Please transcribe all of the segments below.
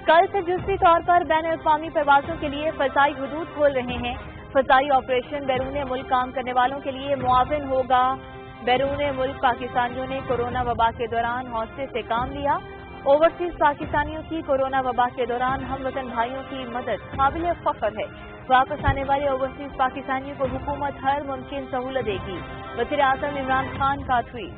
कल से जुज़वी तौर पर बैन अवी परवाज़ों के लिए फ़ज़ाई हदूद खोल रहे हैं। फ़ज़ाई ऑपरेशन बैरून मुल्क काम करने वालों के लिए मुआविन होगा। बैरून मुल्क पाकिस्तानियों ने कोरोना वबा के दौरान हौसले से काम लिया। ओवरसीज पाकिस्तानियों की कोरोना वबा के दौरान हम वतन भाइयों की मदद काबिल फ़ख्र है। वापस आने वाले ओवरसीज पाकिस्तानियों को हुकूमत हर मुमकिन सहूलत देगी। वज़ीर आज़म इमरान खान का ट्वीट।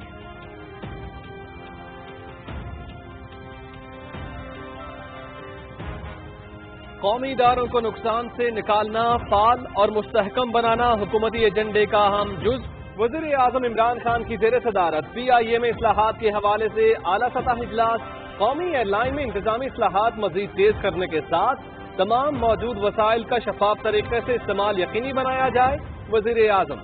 कौमी इदारों को नुकसान से निकालना, फाल और मुस्तहकम बनाना हुकूमती एजेंडे का अहम जुज़। वज़ीर आज़म इमरान खान की ज़ेर सदारत PIA में इस्लाहात के हवाले से आला सतह इजलास। कौमी एयरलाइन में इंतजामी इस्लाहात मज़ीद तेज करने के साथ तमाम मौजूद वसाइल का शफाफ तरीके से इस्तेमाल यकीनी बनाया जाए। वज़ीर आज़म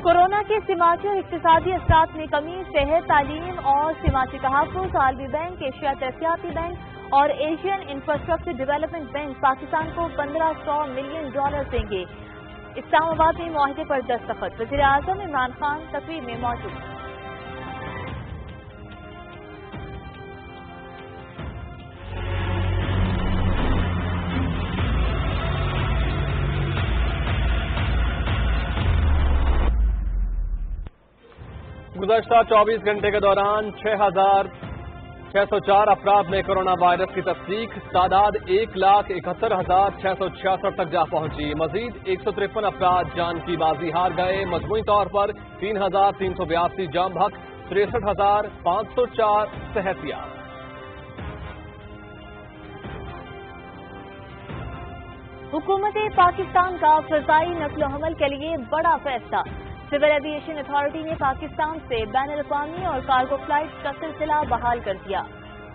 कोरोना के सिमाजी और इक्तिसादी असरात में कमी, सेहत, तालीम और सिमाजी तहफ़्फ़ुज़। आलमी बैंक, एशिया तरक्याती बैंक और Asian infrastructure development bank Pakistan को $1500 मिलियन देंगे। इस्लामाबाद में मुआहदे पर दस्तखत। वज़ीर आज़म इमरान खान तकरीब में मौजूद। गुज़श्ता 24 घंटे के दौरान 6,604 अफराद में कोरोना वायरस की तस्दीक। तादाद 1,71,666 तक जा पहुंची। मजीद 153 अफराद जान की बाजी हार गए। मजमूई तौर पर 3,382 जाम भक, 63,504 सेहतियाब। हुकूमत पाकिस्तान का फ़ज़ाई नक़्ल व हमल के लिए बड़ा फैसला। सिविल एविएशन अथॉरिटी ने पाकिस्तान से बैन अवी और कार्गो फ्लाइट्स का सिलसिला बहाल कर दिया।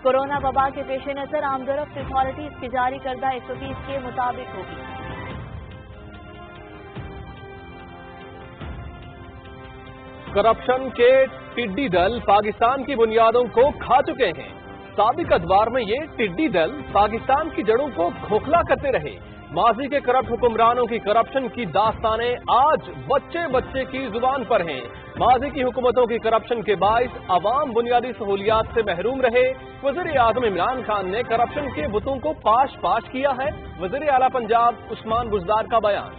कोरोना वबा के पेश नज़र आमदरफ्त अथॉरिटी इसकी जारी करदा SOPs के मुताबिक होगी। करप्शन के टिड्डी दल पाकिस्तान की बुनियादों को खा चुके हैं। साबिक अदवार में ये टिड्डी दल पाकिस्तान की जड़ों को खोखला करते रहे। माजी के करप्ट हुक्मरानों की करप्शन की दास्तानें आज बच्चे बच्चे की जुबान पर हैं। माजी की हुकूमतों की करप्शन के बाइस अवाम बुनियादी सहूलियात से महरूम रहे। वज़ीर आज़म इमरान खान ने करप्शन के बुतों को पाश पाश किया है। वज़ीर आला पंजाब उस्मान बुज़दार का बयान।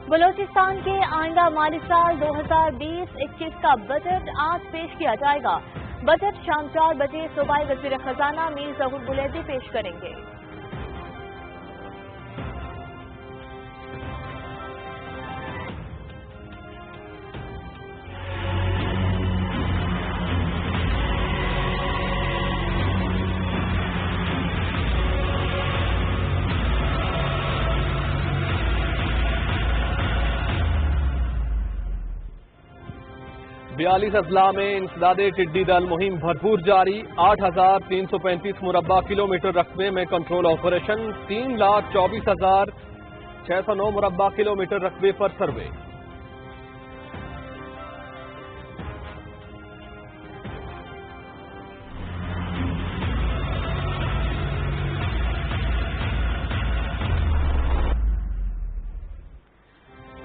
बलोचिस्तान के आइंदा माली साल 2020-21 का बजट आज पेश किया जाएगा। बजट शाम 4 बजे सूबाई वज़ीर खजाना मीर ज़हूर बुलैदी पेश करेंगे। बयालीस अजला में इंसदादे टिड्डी दल मुहिम भरपूर जारी। 8,335 मुरब्बा किलोमीटर रकबे में कंट्रोल ऑपरेशन। 3,24,609 मुरब्बा किलोमीटर रकबे पर सर्वे।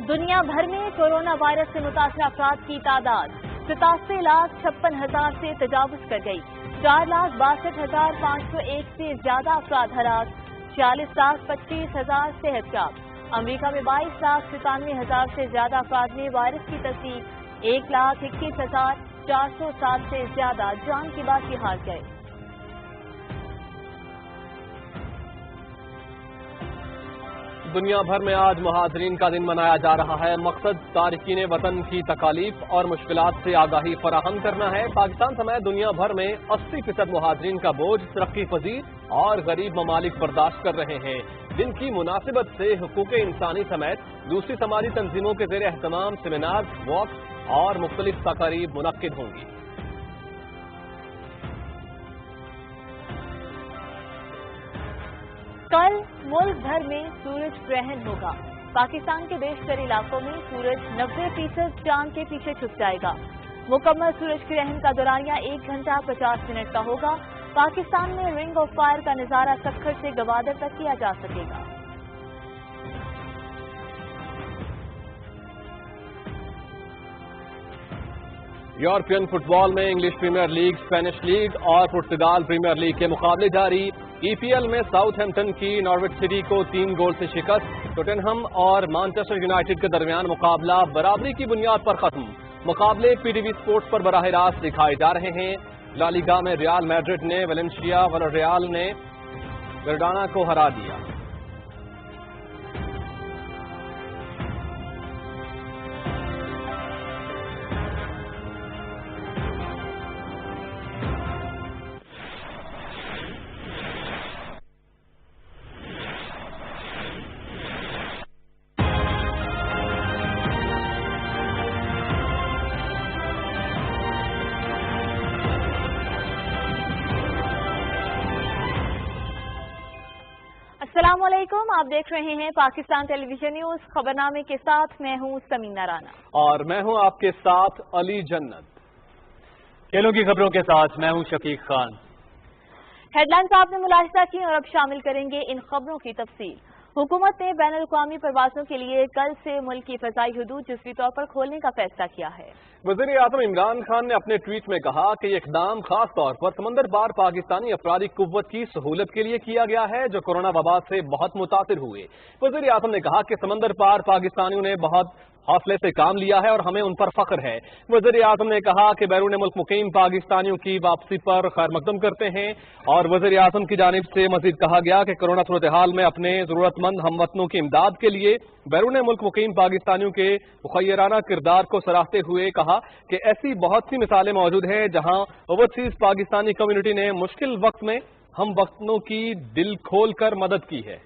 दुनिया भर में कोरोना वायरस से मुतासर अफराद की तादाद 87,56,000 से तजावुज कर गई। 4,62,501 से ज्यादा अफराद हलाक, 40,25,000 सेहतयाब। अमरीका में 22,97,000 से ज्यादा अफराद में वायरस की तस्दीक, 1,21,407 से ज्यादा जान की बाजी हार गए। दुनिया भर में आज मुहाजिरीन का दिन मनाया जा रहा है। मकसद तारिकीन वतन की तकालीफ और मुश्किलात से आगाही फराहम करना है। पाकिस्तान समेत दुनिया भर में 80% मुहाजिरीन का बोझ तरक्की पजीर और गरीब ममालिक बर्दाश्त कर रहे हैं। दिन की मुनासिबत से हुकूक इंसानी समेत दूसरी समाजी तंजीमों के ज़ेर एहतमाम सेमिनार, वॉक्स और मुख्तलिफ तकारीब मुनक्किद होंगी। कल मुल्क भर में सूरज ग्रहण होगा। पाकिस्तान के बेशतर इलाकों में सूरज 90% चांद के पीछे छुप जाएगा। मुकम्मल सूरज ग्रहण का दौरानिया 1 घंटा 50 मिनट का होगा। पाकिस्तान में रिंग ऑफ फायर का नजारा सखर से गवादर तक किया जा सकेगा। یورپین فٹ بال میں English premier league, Spanish league اور پرتگال پریمیئر لیگ کے مقابلے جاری۔ ای پی ایل میں ساؤتھ ہیمپٹن کی ناروچ سٹی کو 3 گول سے شکست۔ ٹوٹنہم اور مانچسٹر یونائیٹڈ کے درمیان مقابلہ برابری کی بنیاد پر ختم۔ مقابلے پی ٹی وی اسپورٹس پر براہ راست دکھائے جا رہے ہیں۔ لا لیگا میں ریال میڈرڈ نے ویلنسیا ویلاریال نے گرڈانا کو ہرا دیا۔ السلام علیکم، آپ دیکھ رہے ہیں پاکستان ٹیلی ویژن نیوز۔ خبرنامے کے ساتھ میں ہوں سمینہ رانا اور میں ہوں آپ کے ساتھ علی جنت۔ کھیلوں کی خبروں کے ساتھ میں ہوں شفیق خان۔ ہیڈ لائنز آپ نے ملاحظہ کی اور اب شامل کریں گے ان خبروں کی تفصیل۔ حکومت نے بین الاقوامی پروازوں کے لیے کل سے ملک کی فضائی حدود جزوی طور پر کھولنے کا فیصلہ کیا ہے۔ وزیر اعظم عمران خان نے اپنے ٹویٹ میں کہا کہ یہ اقدام خاص طور پر سمندر پار پاکستانی افرادی قوت کی سہولت کے لیے کیا گیا ہے جو کورونا وبا سے بہت متاثر ہوئے۔ وزیر اعظم نے کہا کہ سمندر پار پاکستانیوں نے بہت حوصلے سے کام لیا ہے اور ہمیں ان پر فخر ہے۔ وزیر اعظم نے کہا کہ بیرون ملک مقیم پاکستانیوں کی واپسی پر خیر مقدم کرتے ہیں اور وزیر اعظم کی جانب سے مزید کہا گیا کہ کورونا صورتحال میں اپنے ضرورت مند ہم وطنوں کی امداد کے لیے بیرون ملک مقیم پاکستانیوں کے مخیرانہ کردار کو سراہتے ہوئے کہا کہ ایسی بہت سی مثالیں موجود ہیں جہاں اوورسیز پاکستانی کمیونٹی نے مشکل وقت میں ہم وطنوں کی دل کھول کر مدد کی ہے۔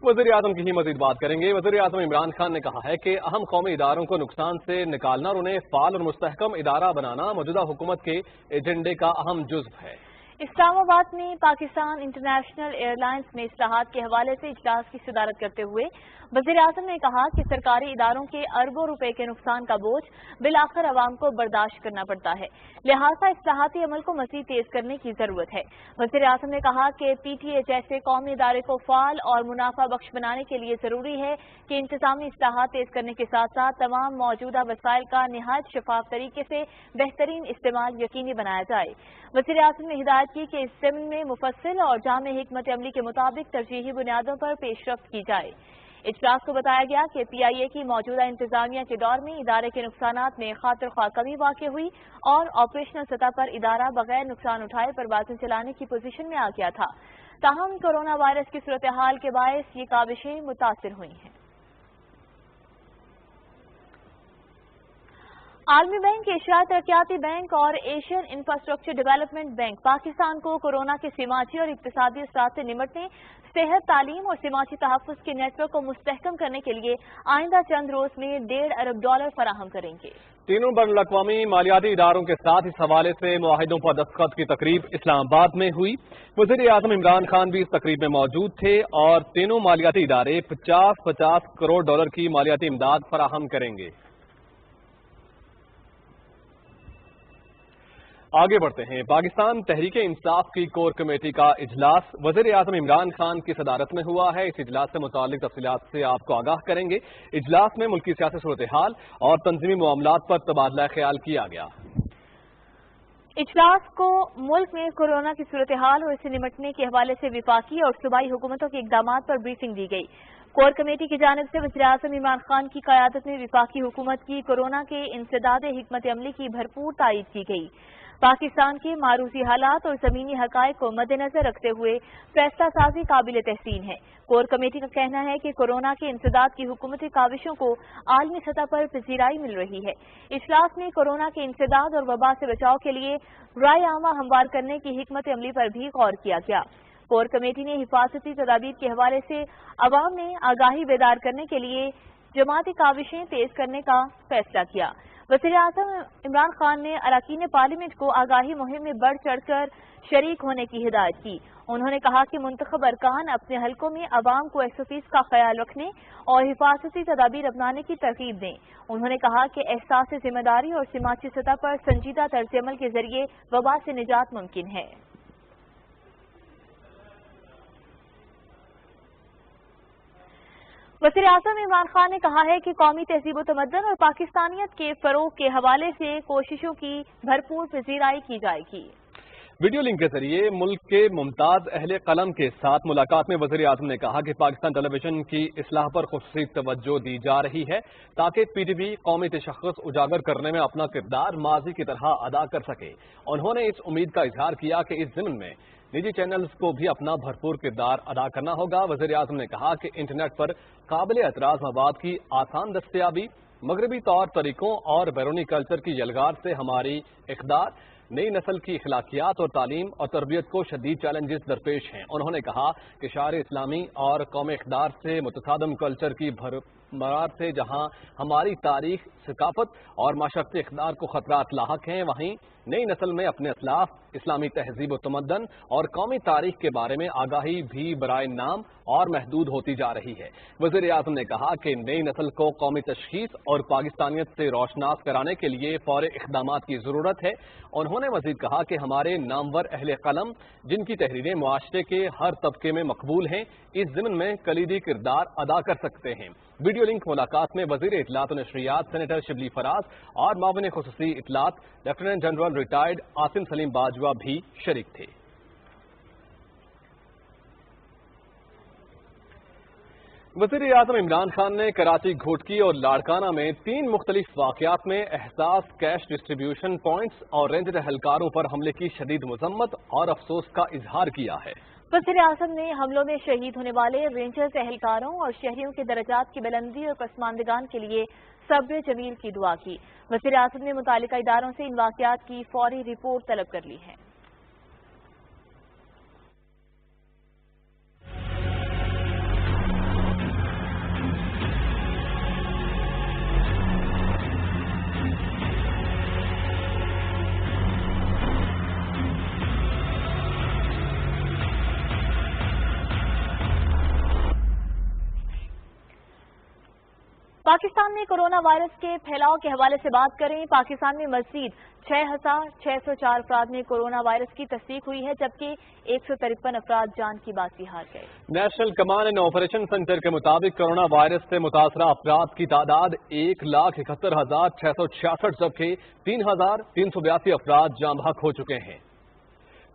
وزیر اعظم کی ہی مزید بات کریں گے۔ وزیر اعظم عمران خان نے کہا ہے کہ اہم قومی اداروں کو نقصان سے نکالنا اور انہیں فعال اور مستحکم ادارہ بنانا موجودہ حکومت کے ایجنڈے کا اہم جزو ہے۔ اسلام آباد میں پاکستان انٹرنیشنل ایئر لائنز میں اصلاحات کے حوالے سے اجلاس کی صدارت کرتے ہوئے وزیر اعظم نے کہا کہ سرکاری اداروں کے اربوں روپے کے نقصان کا بوجھ بالآخر عوام کو برداشت کرنا پڑتا ہے، لہٰذا اصلاحاتی عمل کو مزید تیز کرنے کی ضرورت ہے۔ وزیر اعظم نے کہا کہ پی ٹی اے جیسے قومی ادارے کو فعال اور منافع بخش بنانے کے لیے ضروری ہے کہ انتظامی اصلاحات تیز کرنے کے ساتھ ساتھ تمام موجودہ وسائل کا نہایت شفاف طریقے سے بہترین استعمال یقینی بنایا جائے۔ وزیر اعظم نے ہدایت کی کہ اس ضمن میں مفصل اور جامع حکمت عملی کے مطابق ترجیحی بنیادوں پر پیش رفت کی جائے۔ اجلاس کو بتایا گیا کہ پی آئی اے کی موجودہ انتظامیہ کے دور میں ادارے کے نقصانات میں خاطر خواہ کمی واقع ہوئی اور آپریشنل سطح پر ادارہ بغیر نقصان اٹھائے پروازیں چلانے کی پوزیشن میں آ گیا تھا، تاہم کورونا وائرس کی صورتحال کے باعث یہ کاوشیں متاثر ہوئی ہیں۔ عالمی بینک، ایشیائی ترقیاتی بینک اور Asian infrastructure development bank Pakistan کو کورونا کے سماجی اور اقتصادی اثرات سے نمٹنے، صحت، تعلیم اور سماجی تحفظ کے نیٹ ورک کو مستحکم کرنے کے لیے آئندہ چند روز میں $1.5 ارب فراہم کریں گے۔ تینوں بین الاقوامی مالیاتی اداروں کے ساتھ اس حوالے سے معاہدوں پر دستخط کی تقریب اسلام آباد میں ہوئی۔ وزیر اعظم عمران خان بھی اس تقریب میں موجود تھے اور تینوں مالیاتی ادارے $50 کروڑ کی مالیاتی امداد فراہم کریں گے۔ آگے بڑھتے ہیں۔ پاکستان تحریک انصاف کی کور کمیٹی کا اجلاس وزیر اعظم عمران خان کی صدارت میں ہوا ہے۔ اس اجلاس سے متعلق تفصیلات سے آپ کو آگاہ کریں گے۔ اجلاس میں ملکی سیاسی صورتحال اور تنظیمی معاملات پر تبادلہ خیال کیا گیا۔ اجلاس کو ملک میں کورونا کی صورتحال اور اس سے نمٹنے کے حوالے سے وفاقی اور صوبائی حکومتوں کے اقدامات پر بریفنگ دی گئی۔ کور کمیٹی کی جانب سے وزیر اعظم عمران خان کی قیادت میں وفاقی حکومت کی کورونا کے انسداد حکمت عملی کی بھرپور تائید کی گئی۔ پاکستان کے معروضی حالات اور زمینی حقائق کو مد نظر رکھتے ہوئے فیصلہ سازی قابل تحسین ہے۔ کور کمیٹی کا کہنا ہے کہ کورونا کے انسداد کی حکومتی کاوشوں کو عالمی سطح پر پذیرائی مل رہی ہے۔ اجلاس میں کورونا کے انسداد اور وبا سے بچاؤ کے لیے رائے عامہ ہموار کرنے کی حکمت عملی پر بھی غور کیا گیا۔ کور کمیٹی نے حفاظتی تدابیر کے حوالے سے عوام میں آگاہی بیدار کرنے کے لیے جماعتی کاوشیں تیز کرنے کا فیصلہ کیا۔ وزیر اعظم عمران خان نے اراکین پارلیمنٹ کو آگاہی مہم میں بڑھ چڑھ کر شریک ہونے کی ہدایت کی۔ انہوں نے کہا کہ منتخب ارکان اپنے حلقوں میں عوام کو SOPs کا خیال رکھنے اور حفاظتی تدابیر اپنانے کی ترغیب دیں۔ انہوں نے کہا کہ احساس ذمہ داری اور سماجی سطح پر سنجیدہ طرز عمل کے ذریعے وبا سے نجات ممکن ہے۔ वज़ीर आज़म इमरान खान ने कहा है कि कौमी तहजीब व तमद्दन और पाकिस्तानियत के फरोग के हवाले से कोशिशों की भरपूर पजीराई की जाएगी। वीडियो लिंक के जरिए मुल्क के मुमताज अहले कलम के साथ मुलाकात में वज़ीर आज़म ने कहा कि पाकिस्तान टेलीविजन की इस्लाह पर खुसूसी तवज्जो दी जा रही है ताकि PTV कौमी तशख़्ख़ुस उजागर करने में अपना किरदार माजी की तरह अदा कर सके। उन्होंने इस उम्मीद का इजहार किया कि इस ज़िम्न में निजी चैनल्स को भी अपना भरपूर किरदार अदा करना होगा। वज़ीर आज़म ने कहा कि इंटरनेट पर काबिल एतराज़ मवाद की आसान दस्तयाबी, मगरबी तौर तरीकों और बैरूनी कल्चर की यलगार से हमारी इक़दार, नई नस्ल की अखलाकियात और तालीम और तरबियत को शदीद चैलेंजेस दरपेश हैं। उन्होंने कहा कि शार इस्लामी और कौम इक़दार से मुतसादम कल्चर की भरमार से जहां हमारी तारीख, सकाफत और माशरती इक़दार को खतरात लाहक हैं, वहीं नई नस्ल में अपने असलाफ, इस्लामी तहजीब व तमद्दन और कौमी तारीख के बारे में आगाही भी बराए नाम और महदूद होती जा रही है। वज़ीर आज़म ने कहा कि नई नस्ल को कौमी तशख़ीस और पाकिस्तानियत से रोशनास कराने के लिए फौरी इक़दामात की ज़रूरत है। उन्होंने मज़ीद कहा कि हमारे नामवर अहले कलम, जिनकी तहरीरें मुआशरे के हर तबके में मकबूल हैं, इस ज़िम्न में कलीदी किरदार अदा कर सकते हैं। वीडियो लिंक मुलाकात में वज़ीर इत्तलात व नशरियात सेनेटर शिबली फराज और मावन खुसूसी इत्तलात lieutenant general retired Asim Saleem Bajwa भी शरीक थे। वज़ीर आज़म इमरान खान ने कराची, घोटकी और लाड़काना में 3 मुख्तलिफ वाक़यात में एहसास कैश डिस्ट्रीब्यूशन पॉइंट्स और रेंजर एहलकारों पर हमले की शदीद मज़म्मत और अफसोस का इजहार किया है। वज़ीर आज़म ने हमलों में शहीद होने वाले रेंजर्स एहलकारों और शहरियों के दर्जात की बुलंदी और पसमानदगान के लिए सब्र जमील की दुआ की। वज़ीर आज़म ने मुतालिका इदारों से इन वाक़यात की फौरी रिपोर्ट तलब कर ली है। पाकिस्तान में कोरोना वायरस के फैलाव के हवाले से बात करें। पाकिस्तान में मज़ीद 6,604 अफराद में कोरोना वायरस की तस्दीक हुई है, जबकि 153 अफराद जान की बाजी हार गए। National command and operation centre के मुताबिक कोरोना वायरस से मुतासरा अफराद की तादाद 1,71,666, जबकि 3,382 अफराद जाँ बहक हो चुके हैं।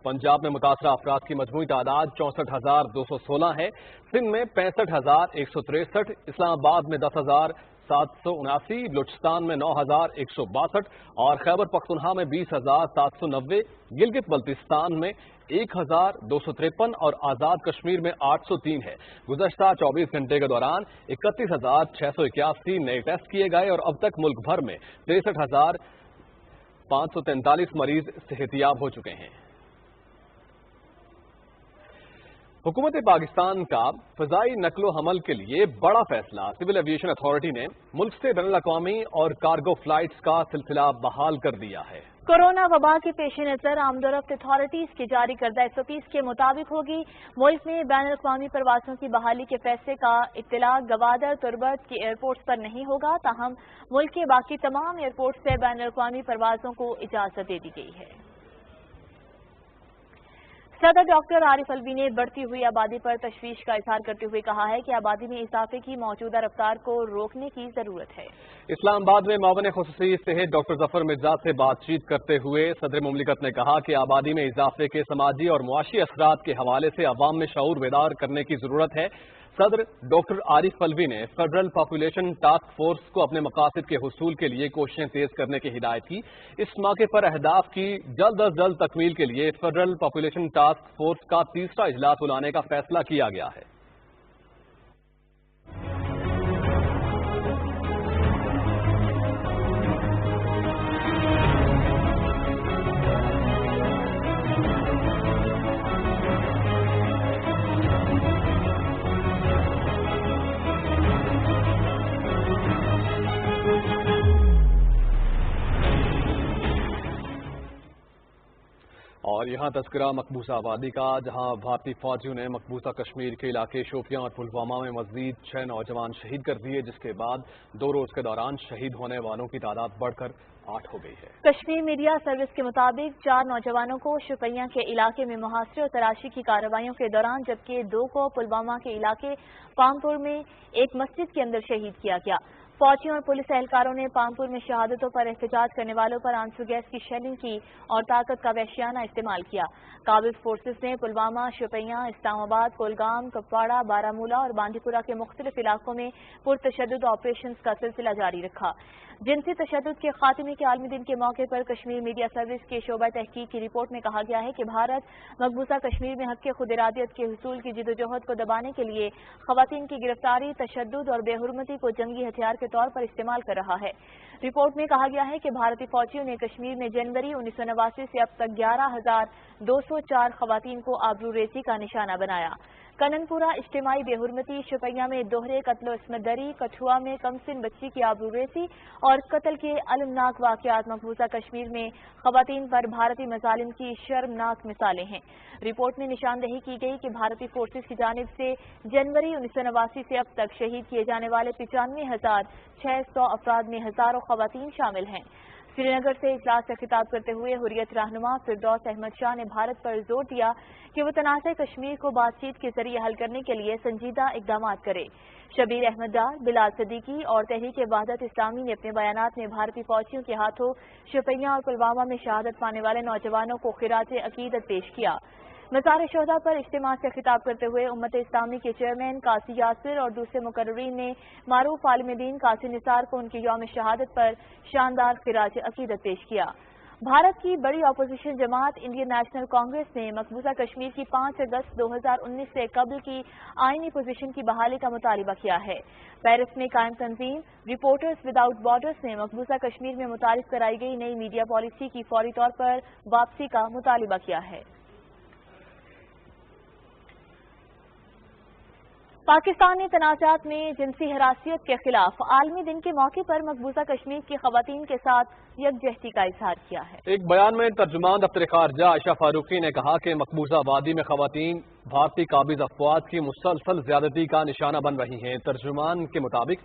पंजाब में मुतासरा अफराद की मजमूई तादाद 64,216 है। सिंध में 65,163, इस्लामाबाद में 10,779, बलूचिस्तान में 9,162 और खैबर पख्तूनख्वा में 20,790, गिलगित बल्तिस्तान में 1,253 और आज़ाद कश्मीर में 803 है। गुज़श्ता 24 घंटे के दौरान 31,681 नए टेस्ट किए गए और अब तक मुल्क भर में 63,543 मरीज सेहतियाब हो चुके हैं। हुकूमत पाकिस्तान का फ़ज़ाई नकलो हमल के लिए बड़ा फैसला। सिविल एविएशन अथॉरिटी ने मुल्क से बैनुल-अक़वामी और कार्गो फ्लाइट्स का सिलसिला बहाल कर दिया है। कोरोना वबा के पेश नज़र आमदोरफ्त अथॉरिटीज की जारी करदा 130 के मुताबिक होगी। मुल्क में बैनुल-अक़वामी परवाज़ों की बहाली के फैसले का इत्तला गवादर तुर्बत के एयरपोर्ट पर नहीं होगा, ताहम मुल्क के बाकी तमाम एयरपोर्ट से बैनुल-अक़वामी परवाज़ों को इजाज़त दे दी गई है। सदर डॉक्टर आरिफ अलवी ने बढ़ती हुई आबादी पर तशवीश का इजहार करते हुए कहा है कि आबादी में इजाफे की मौजूदा रफ्तार को रोकने की जरूरत है। इस्लामाबाद में मावन खुसूसी सेहत डॉक्टर जफर मिर्जा से बातचीत करते हुए सदर मुमलिकत ने कहा कि आबादी में इजाफे के समाजी और मुआशी असरात के हवाले से अवाम में शऊर बेदार करने की जरूरत है। सदर डॉक्टर आरिफ अलवी ने फेडरल पॉपुलेशन टास्क फोर्स को अपने मकासद के हुसूल के लिए कोशिशें तेज करने की हिदायत की। इस मौके पर अहदाफ की जल्द अज जल्द तकमील के लिए फेडरल पॉपुलेशन टास्क फोर्स का 3रा इजलास बुलाने का फैसला किया गया है। और यहाँ तस्करा मकबूसा आबादी का, जहाँ भारतीय फौजियों ने मकबूसा कश्मीर के इलाके शोपियां और पुलवामा में मजीद 6 नौजवान शहीद कर दिए, जिसके बाद 2 रोज के दौरान शहीद होने वालों की तादाद बढ़कर 8 हो गई है। कश्मीर मीडिया सर्विस के मुताबिक 4 नौजवानों को शोपियां के इलाके में मुहासरे और तलाशी की कार्रवाइयों के दौरान, जबकि 2 को पुलवामा के इलाके पामपुर में एक मस्जिद के अंदर शहीद किया गया। फौजियों और पुलिस एहलकारों ने पामपुर में शहादतों पर एहतजाज करने वालों पर आंसू गैस की शेलिंग की और ताकत का वहशियाना इस्तेमाल किया। काबिज फोर्सेस ने पुलवामा, शोपियां, इस्लामाबाद, कोलगाम, कुपवाड़ा, बारामूला और बांदीपुरा के मुख्तलिफ इलाकों में पुरतशद्दुद ऑपरेशन का सिलसिला जारी रखा। जिनसी तशद्दुद के खात्मे के आलमी दिन के मौके पर कश्मीर मीडिया सर्विस के शोबा तहकीक की रिपोर्ट में कहा गया है कि भारत मकबूसा कश्मीर में हक़ खुद इरादियत के हुसूल की जिदोजहद को दबाने के लिए ख़वातीन की गिरफ्तारी, तशद्दुद और बेहुरमती को जंगी हथियार के तौर पर इस्तेमाल कर रहा है। रिपोर्ट में कहा गया है कि भारतीय फौजियों ने कश्मीर में जनवरी 1989 से अब तक 11,204 ख़वातीन को आबरूरेज़ी का निशाना बनाया। कननपुरा इज्तिमाई बेहुरमती, शोपियां में दोहरे कत्ल इस्मत दरी, कठुआ में कमसिन बच्ची की आबरूरेज़ी और कत्ल के अलमनाक वाक़यात मकबूसा कश्मीर में ख़वातीन पर भारतीय मज़ालिम की शर्मनाक मिसालें हैं। रिपोर्ट में निशानदेही की गई कि भारतीय फोर्सेज की जानिब से जनवरी 1989 से अब तक शहीद किए जाने वाले 95,600 अफराद में हज़ारों ख़वातीन शामिल हैं। श्रीनगर से इजलास से खिताब करते हुए हुर्रियत रहनुमा फिरदौस अहमद शाह ने भारत पर जोर दिया कि वो तनाज़े कश्मीर को बातचीत के जरिए हल करने के लिए संजीदा इक़दाम करे। शबीर अहमद डार, बिलाल सदीकी और तहरीक वहदत इस्लामी ने अपने बयानात में भारतीय फौजियों के हाथों शोपियां और पुलवामा में शहादत पाने वाले नौजवानों को खिराज अकीदत पेश किया। मज़ार शोहदा पर इज्तिमा से खिताब करते हुए उम्मत इस्लामी के चेयरमैन कासी यासिर और दूसरे मुकर्रीन ने मारूफ आलिम दीन कासी निसार को उनकी यौम शहादत पर शानदार खिराज अकीदत पेश किया। भारत की बड़ी अपोजिशन जमात इंडियन नेशनल कांग्रेस ने मकबूसा कश्मीर की 5 अगस्त 2019 से कबल की आईनी पोजीशन की बहाली का मुतालिबा किया है। पेरिस में कायम तंजीम रिपोर्टर्स विदाउट बॉर्डर्स ने मकबूसा कश्मीर में मुतारिफ कराई गई नई मीडिया पॉलिसी की फौरी तौर पर वापसी का मुतालिबा किया है। पाकिस्तान ने तनाज़ात में जिनसी हरासियत के खिलाफ आलमी दिन के मौके पर मकबूसा कश्मीर की ख़वातीन के साथ यकजहती का इजहार किया है। एक बयान में तर्जुमान दफ्तर ख़ारजा आयशा फारूकी ने कहा कि मकबूसा वादी में ख़वातीन भारतीय काबिज अफवाज की मुसलसल ज्यादती का निशाना बन रही हैं। तर्जुमान के मुताबिक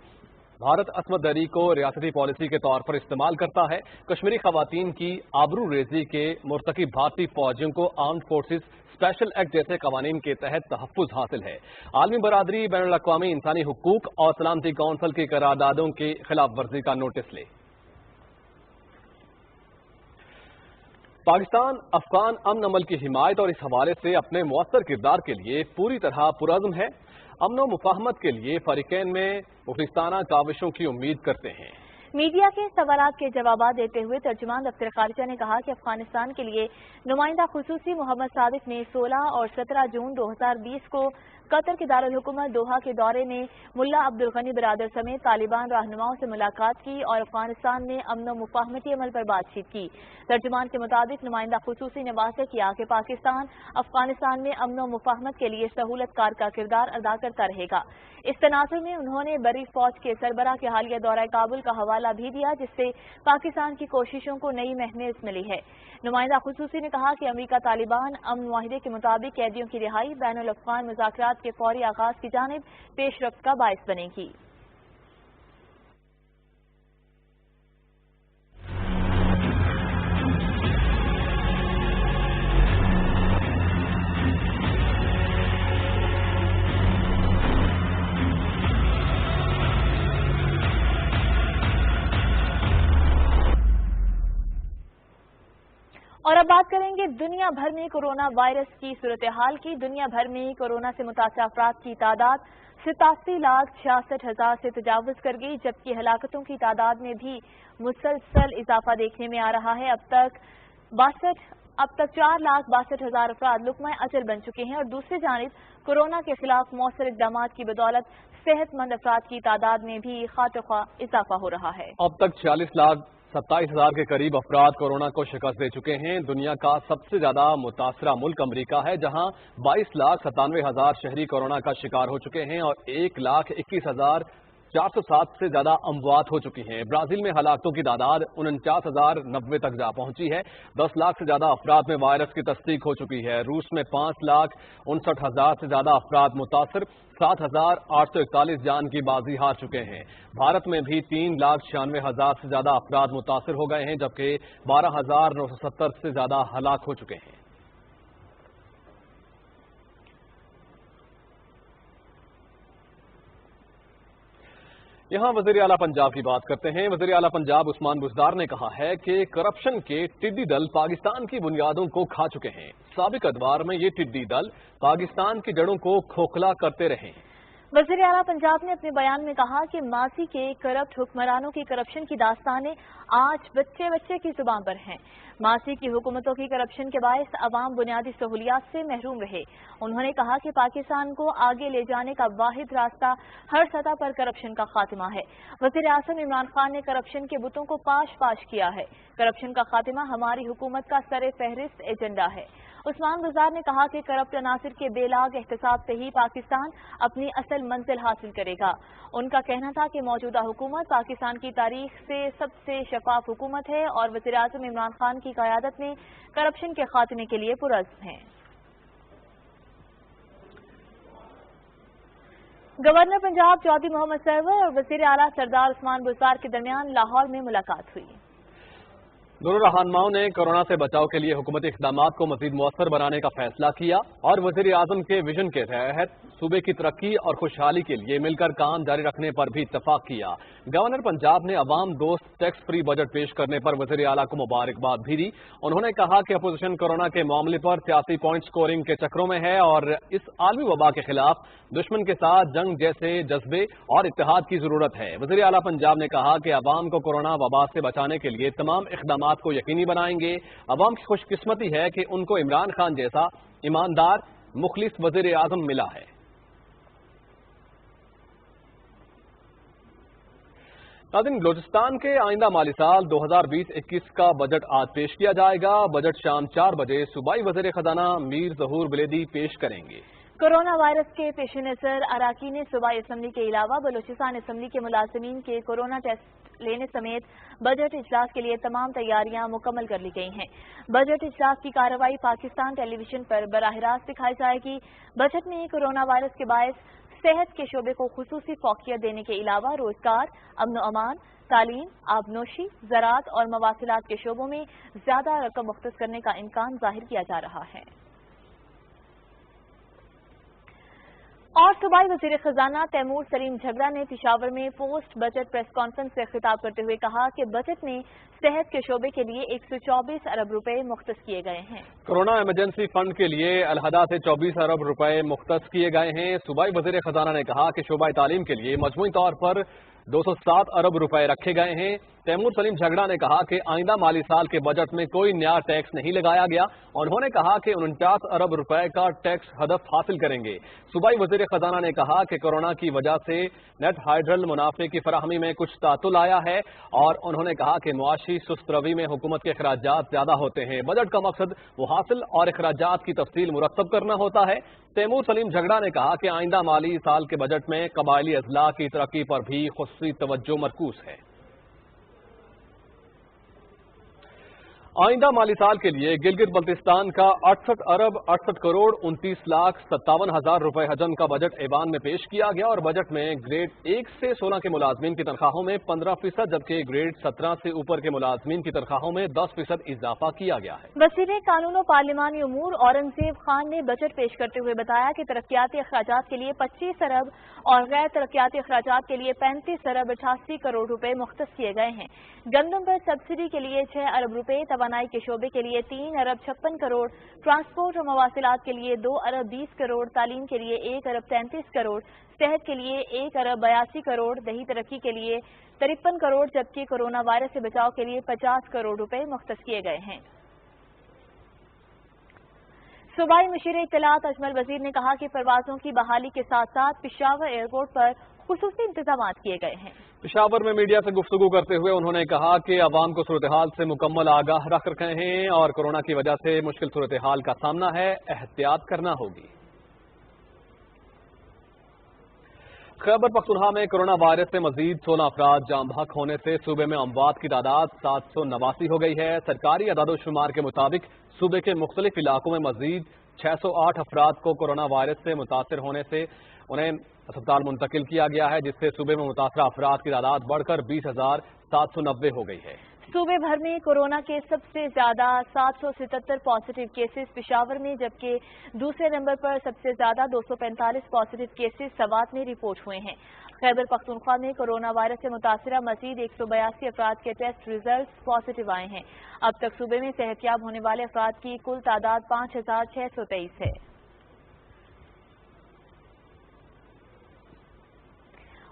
भारत अस्मत दरी को रियासती पॉलिसी के तौर पर इस्तेमाल करता है। कश्मीरी ख़वातीन की आबरू रेजी के मुर्तकिब भारतीय फौजियों को आर्म्ड फोर्सेज स्पेशल एक्ट जैसे कवानीन के तहत तहफ़्फ़ुज़ हासिल है। आलमी बरादरी बैनुल अक़वामी इंसानी हुकूक और सलामती कौंसिल की करारदादों की खिलाफ वर्जी का नोटिस ले। पाकिस्तान अफगान अमन अमल की हिमायत और इस हवाले से अपने मुअस्सर किरदार के लिए पूरी तरह पुरअज़्म है। अमन व मुफाहमत के लिए फरीक़ैन में मुखलिसाना काविशों की उम्मीद करते हैं। मीडिया के सवालात के जवाब देते हुए तर्जुमान दफ्तर खारिजा ने कहा कि अफगानिस्तान के लिए नुमाइंदा खुसूसी मोहम्मद सादिक ने 16 और 17 जून 2020 को कतर के दारुल हुकूमत दोहा के दौरे में मुल्ला अब्दुल गनी बिरादर समेत तालिबान रहनुमाओं से मुलाकात की और अफगानिस्तान में अमन व मुफाहमती अमल पर बातचीत की। तर्जुमान के मुताबिक नुमाइंदा खुसूसी ने वाज़ेह किया कि पाकिस्तान अफगानिस्तान में अमन व मुफाहमत के लिए सहूलतकार का किरदार अदा करता रहेगा। इस तनाज़ुर में उन्होंने बरी फौज के सरबराह के हालिया दौरा काबुल का हवाला भी दिया, जिससे पाकिस्तान की कोशिशों को नई महमेज मिली है। नुमाइंदा खुसूसी ने कहा कि अमरीका तालिबान अमन मुआहिदे के मुताबिक कैदियों की रिहाई बैनुल अफ़गान मुज़ाकरात के फौरी आगाज की जानिब पेशरफ्त का बाइस बनेगी। और अब बात करेंगे दुनिया भर में कोरोना वायरस की सूरत हाल की। दुनिया भर में कोरोना से मुतासर अफराद की तादाद 87,66,000 से तजावुज कर गई, जबकि हलाकतों की तादाद में भी मुसलसल इजाफा देखने में आ रहा है। अब तक 4,62,000 अफराद लुक़मा अजल बन चुके हैं और दूसरी जानिब कोरोना के खिलाफ मौसर इक़दामात की बदौलत सेहतमंद अफराद की तादाद में भी खातरख्वाह इजाफा हो रहा है। अब तक 46,27,000 के करीब अफराद कोरोना को शिकस्त दे चुके हैं। दुनिया का सबसे ज्यादा मुतासरा मुल्क अमरीका है, जहां 22,97,000 शहरी कोरोना का शिकार हो चुके हैं और 1,21,000 407 से ज्यादा अमवात हो चुकी हैं। ब्राजील में हलाकतों की तादाद 49,090 तक जा पहुंची है। 10 लाख से ज्यादा अफराद में वायरस की तस्दीक हो चुकी है। रूस में 5,59,000 से ज्यादा अफराद मुतासर, 7,841 जान की बाजी हार चुके हैं। भारत में भी 3,96,000 से ज्यादा अफराद मुतासर हो गए हैं, जबकि 12,970 से ज्यादा हलाक हो चुके हैं। यहां वज़ीर आला पंजाब की बात करते हैं। वज़ीर आला पंजाब उस्मान बुज़दार ने कहा है कि करप्शन के टिड्डी दल पाकिस्तान की बुनियादों को खा चुके हैं। साबिक अदवार में ये टिड्डी दल पाकिस्तान की जड़ों को खोखला करते रहे हैं। वज़ीर आला पंजाब ने अपने बयान में कहा कि माजी के करप्ट हुक्मरानों की करप्शन की दास्तानें आज बच्चे बच्चे की जुबान पर हैं। माजी की हुकूमतों की करप्शन के बायस अवाम बुनियादी सहूलियात से महरूम रहे। उन्होंने कहा कि पाकिस्तान को आगे ले जाने का वाहिद रास्ता हर सतह पर करप्शन का खात्मा है। वज़ीर आज़म इमरान खान ने करप्शन के बुतों को पाश पाश किया है। करप्शन का खात्मा हमारी हुकूमत का सरे फहरिस्त एजेंडा है। उस्मान बुज़दार ने कहा कि करप्ट अनासिर के बेलाग एहतसाब से ही पाकिस्तान अपनी असल मंजिल हासिल करेगा। उनका कहना था कि मौजूदा हुकूमत पाकिस्तान की तारीख से सबसे शफाफ हुकूमत है और वज़ीर आज़म इमरान खान की क़यादत में करप्शन के खात्मे के लिए पुरअज़्म है। गवर्नर पंजाब चौधरी मोहम्मद सरवर और वज़ीर आला सरदार उस्मान बुज़दार के दरमियान लाहौर में मुलाकात हुई। दोनों रहनुमाओं ने कोरोना से बचाव के लिए हुकूमती इक़दामात को मज़ीद मुअस्सर बनाने का फैसला किया और वज़ीर आज़म के विजन के तहत सूबे की तरक्की और खुशहाली के लिए मिलकर काम जारी रखने पर भी इत्तफाक किया। गवर्नर पंजाब ने अवाम दोस्त टैक्स फ्री बजट पेश करने पर वज़ीर आला को मुबारकबाद भी दी। उन्होंने कहा कि अपोजिशन कोरोना के मामले पर सियासी पॉइंट स्कोरिंग के चक्रों में है और इस आलमी वबा के खिलाफ दुश्मन के साथ जंग जैसे जज्बे और इत्तेहाद की जरूरत है। वज़ीर आला पंजाब ने कहा कि अवाम को कोरोना वबा से बचाने के लिए तमाम इक़दामात को यकीनी बनाएंगे। अवाम की खुशकिस्मती है कि उनको इमरान खान जैसा ईमानदार मुखलिस वज़ीर आज़म मिला है। नाज़रीन, बलूचिस्तान के आइंदा माली साल 2020-21 का बजट आज पेश किया जाएगा। बजट शाम 4 बजे सूबाई वज़ीर खजाना मीर ज़हूर बिलेदी पेश करेंगे। कोरोना वायरस के पेश नज़र अराकीन सूबाई असम्बली के अलावा बलूचिस्तान असम्बली के मुलाजिमीन के कोरोना टेस्ट लेने समेत बजट इजलास के लिए तमाम तैयारियां मुकम्मल कर ली गई हैं। बजट इजलास की कार्रवाई पाकिस्तान टेलीविजन पर बराह रास्त दिखाई जाएगी। बजट में कोरोना वायरस के बायस सेहत के शोबे को खुसूसी फौकियत देने के अलावा रोजगार, अमन अमान, तालीम, आबनोशी, ज़राअत और मवासिलात के शोबों में ज्यादा रकम मुख्तस करने का इम्कान जाहिर किया जा रहा है। और सूबाई वज़ीर खजाना तैमूर सलीम झगड़ा ने पेशावर में पोस्ट बजट प्रेस कॉन्फ्रेंस से खिताब करते हुए कहा कि बजट में सेहत के शोबे के लिए 124 अरब रुपए मुख्तस किए गए हैं। कोरोना इमरजेंसी फंड के लिए अलहदा से 24 अरब रुपए मुख्तस किए गए हैं। सूबाई वज़ीर खजाना ने कहा कि शोबाई तालीम के लिए मजमूई तौर पर 207 अरब रुपए रखे गए हैं। तैमूर सलीम झगड़ा ने कहा कि आइंदा माली साल के बजट में कोई नया टैक्स नहीं लगाया गया। उन्होंने कहा कि 49 अरब रुपए का टैक्स हदफ हासिल करेंगे। सूबाई वज़ीर खजाना ने कहा कि कोरोना की वजह से नेट हाइड्रल मुनाफे की फराहमी में कुछ तातुल आया है और उन्होंने कहा कि मुआशी सुस्त रवी में हुकूमत के अखराजात ज्यादा होते हैं। बजट का मकसद मुहासिल और अखराजात की तफसील मुरतब करना होता है। तैमूर सलीम झगड़ा ने कहा कि आइंदा माली साल के बजट में कबायली अजला की तरक्की पर भी खुसूसी तवज्जो मरकूज है। आइंदा माली साल के लिए गिलगित बल्तिस्तान का 68 अरब 68 करोड़ 29 लाख 57 हजार रुपए हजम का बजट ऐवान में पेश किया गया और बजट में ग्रेड 1 से 16 के मुलाजमीन की तनख्वाहों में 15%, जबकि ग्रेड 17 से ऊपर के मुलाजमीन की तनख्वाहों में 10% इजाफा किया गया है। वज़ीर कानून और पार्लिमानी उमूर औरंगजेब खान ने बजट पेश करते हुए बताया कि तरक्याती अखराजात के लिए 25 अरब और गैर तरक्याती अखराजात के लिए 35 अरब 88 करोड़ रुपए मुख्तस किए गए हैं। गंदम पर सब्सिडी के लिए 6 अरब रुपए, तवानाई के शोबे के लिए 3 अरब 56 करोड़, ट्रांसपोर्ट और मवासिलात के लिए 2 अरब 20 करोड़, तालीम के लिए 1 अरब 33 करोड़, सेहत के लिए 1 अरब 82 करोड़, दही तरक्की के लिए 53 करोड़, जबकि कोरोना वायरस से बचाव के लिए 50 करोड़ रुपए मुख्तस किए गए हैं। सूबाई मुशीर इत्तलात अजमल वजीर ने कहा कि परवाजों की बहाली के साथ साथ पेशावर एयरपोर्ट पर खुसूसी इंतजाम किए गए हैं। पेशावर में मीडिया से गुफ्तगू करते हुए उन्होंने कहा कि अवाम को सूरत हाल से मुकम्मल आगाह रख रखे हैं और कोरोना की वजह से मुश्किल सूरत हाल का सामना है, एहतियात करना होगी। खैबर पख्तूनख्वा में कोरोना वायरस से मजीद 16 अफराद जाम बहक होने से सूबे में अमवात की तादाद 789 हो गई है। सरकारी अदाद-ओ-शुमार के मुताबिक सूबे के मुख्तलिफ इलाकों में मजीद 608 अफराद को कोरोना वायरस से मुतासर होने से उन्हें अस्पताल मुंतकिल किया गया है, जिससे सूबे में मुतासरा अफराद की तादाद बढ़कर 20,790 हो गई है। सूबे भर में कोरोना के सबसे ज्यादा 777 पॉजिटिव केसेस पेशावर में, जबकि दूसरे नंबर पर सबसे ज्यादा 245 पॉजिटिव केसेस सवात में रिपोर्ट हुए हैं। खैबर पख्तूनख्वा में कोरोना वायरस से मुतासरा मजीद 182 अफराद के टेस्ट रिजल्ट पॉजिटिव आए हैं। अब तक सूबे में सेहतयाब होने वाले अफराद की कुल तादाद 5,623 है।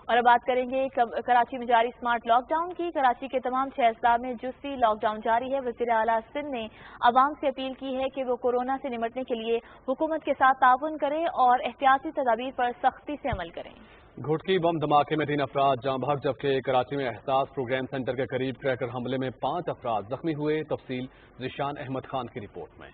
और अब बात करेंगे कराची में जारी स्मार्ट लॉकडाउन की। कराची के तमाम 6 अजला में जुज़वी लॉकडाउन जारी है। वज़ीर आला सिंध ने आवाम से अपील की है कि वो कोरोना से निमटने के लिए हुकूमत के साथ ताउन करें और एहतियाती तदाबीर पर सख्ती से अमल करें। घुटकी बम धमाके में 3 अफराद जाँ बहक, जबकि कराची में एहसास प्रोग्राम सेंटर के करीब क्रैकर हमले में 5 अफराद जख्मी हुए। तफसील ज़िशान अहमद खान की रिपोर्ट में।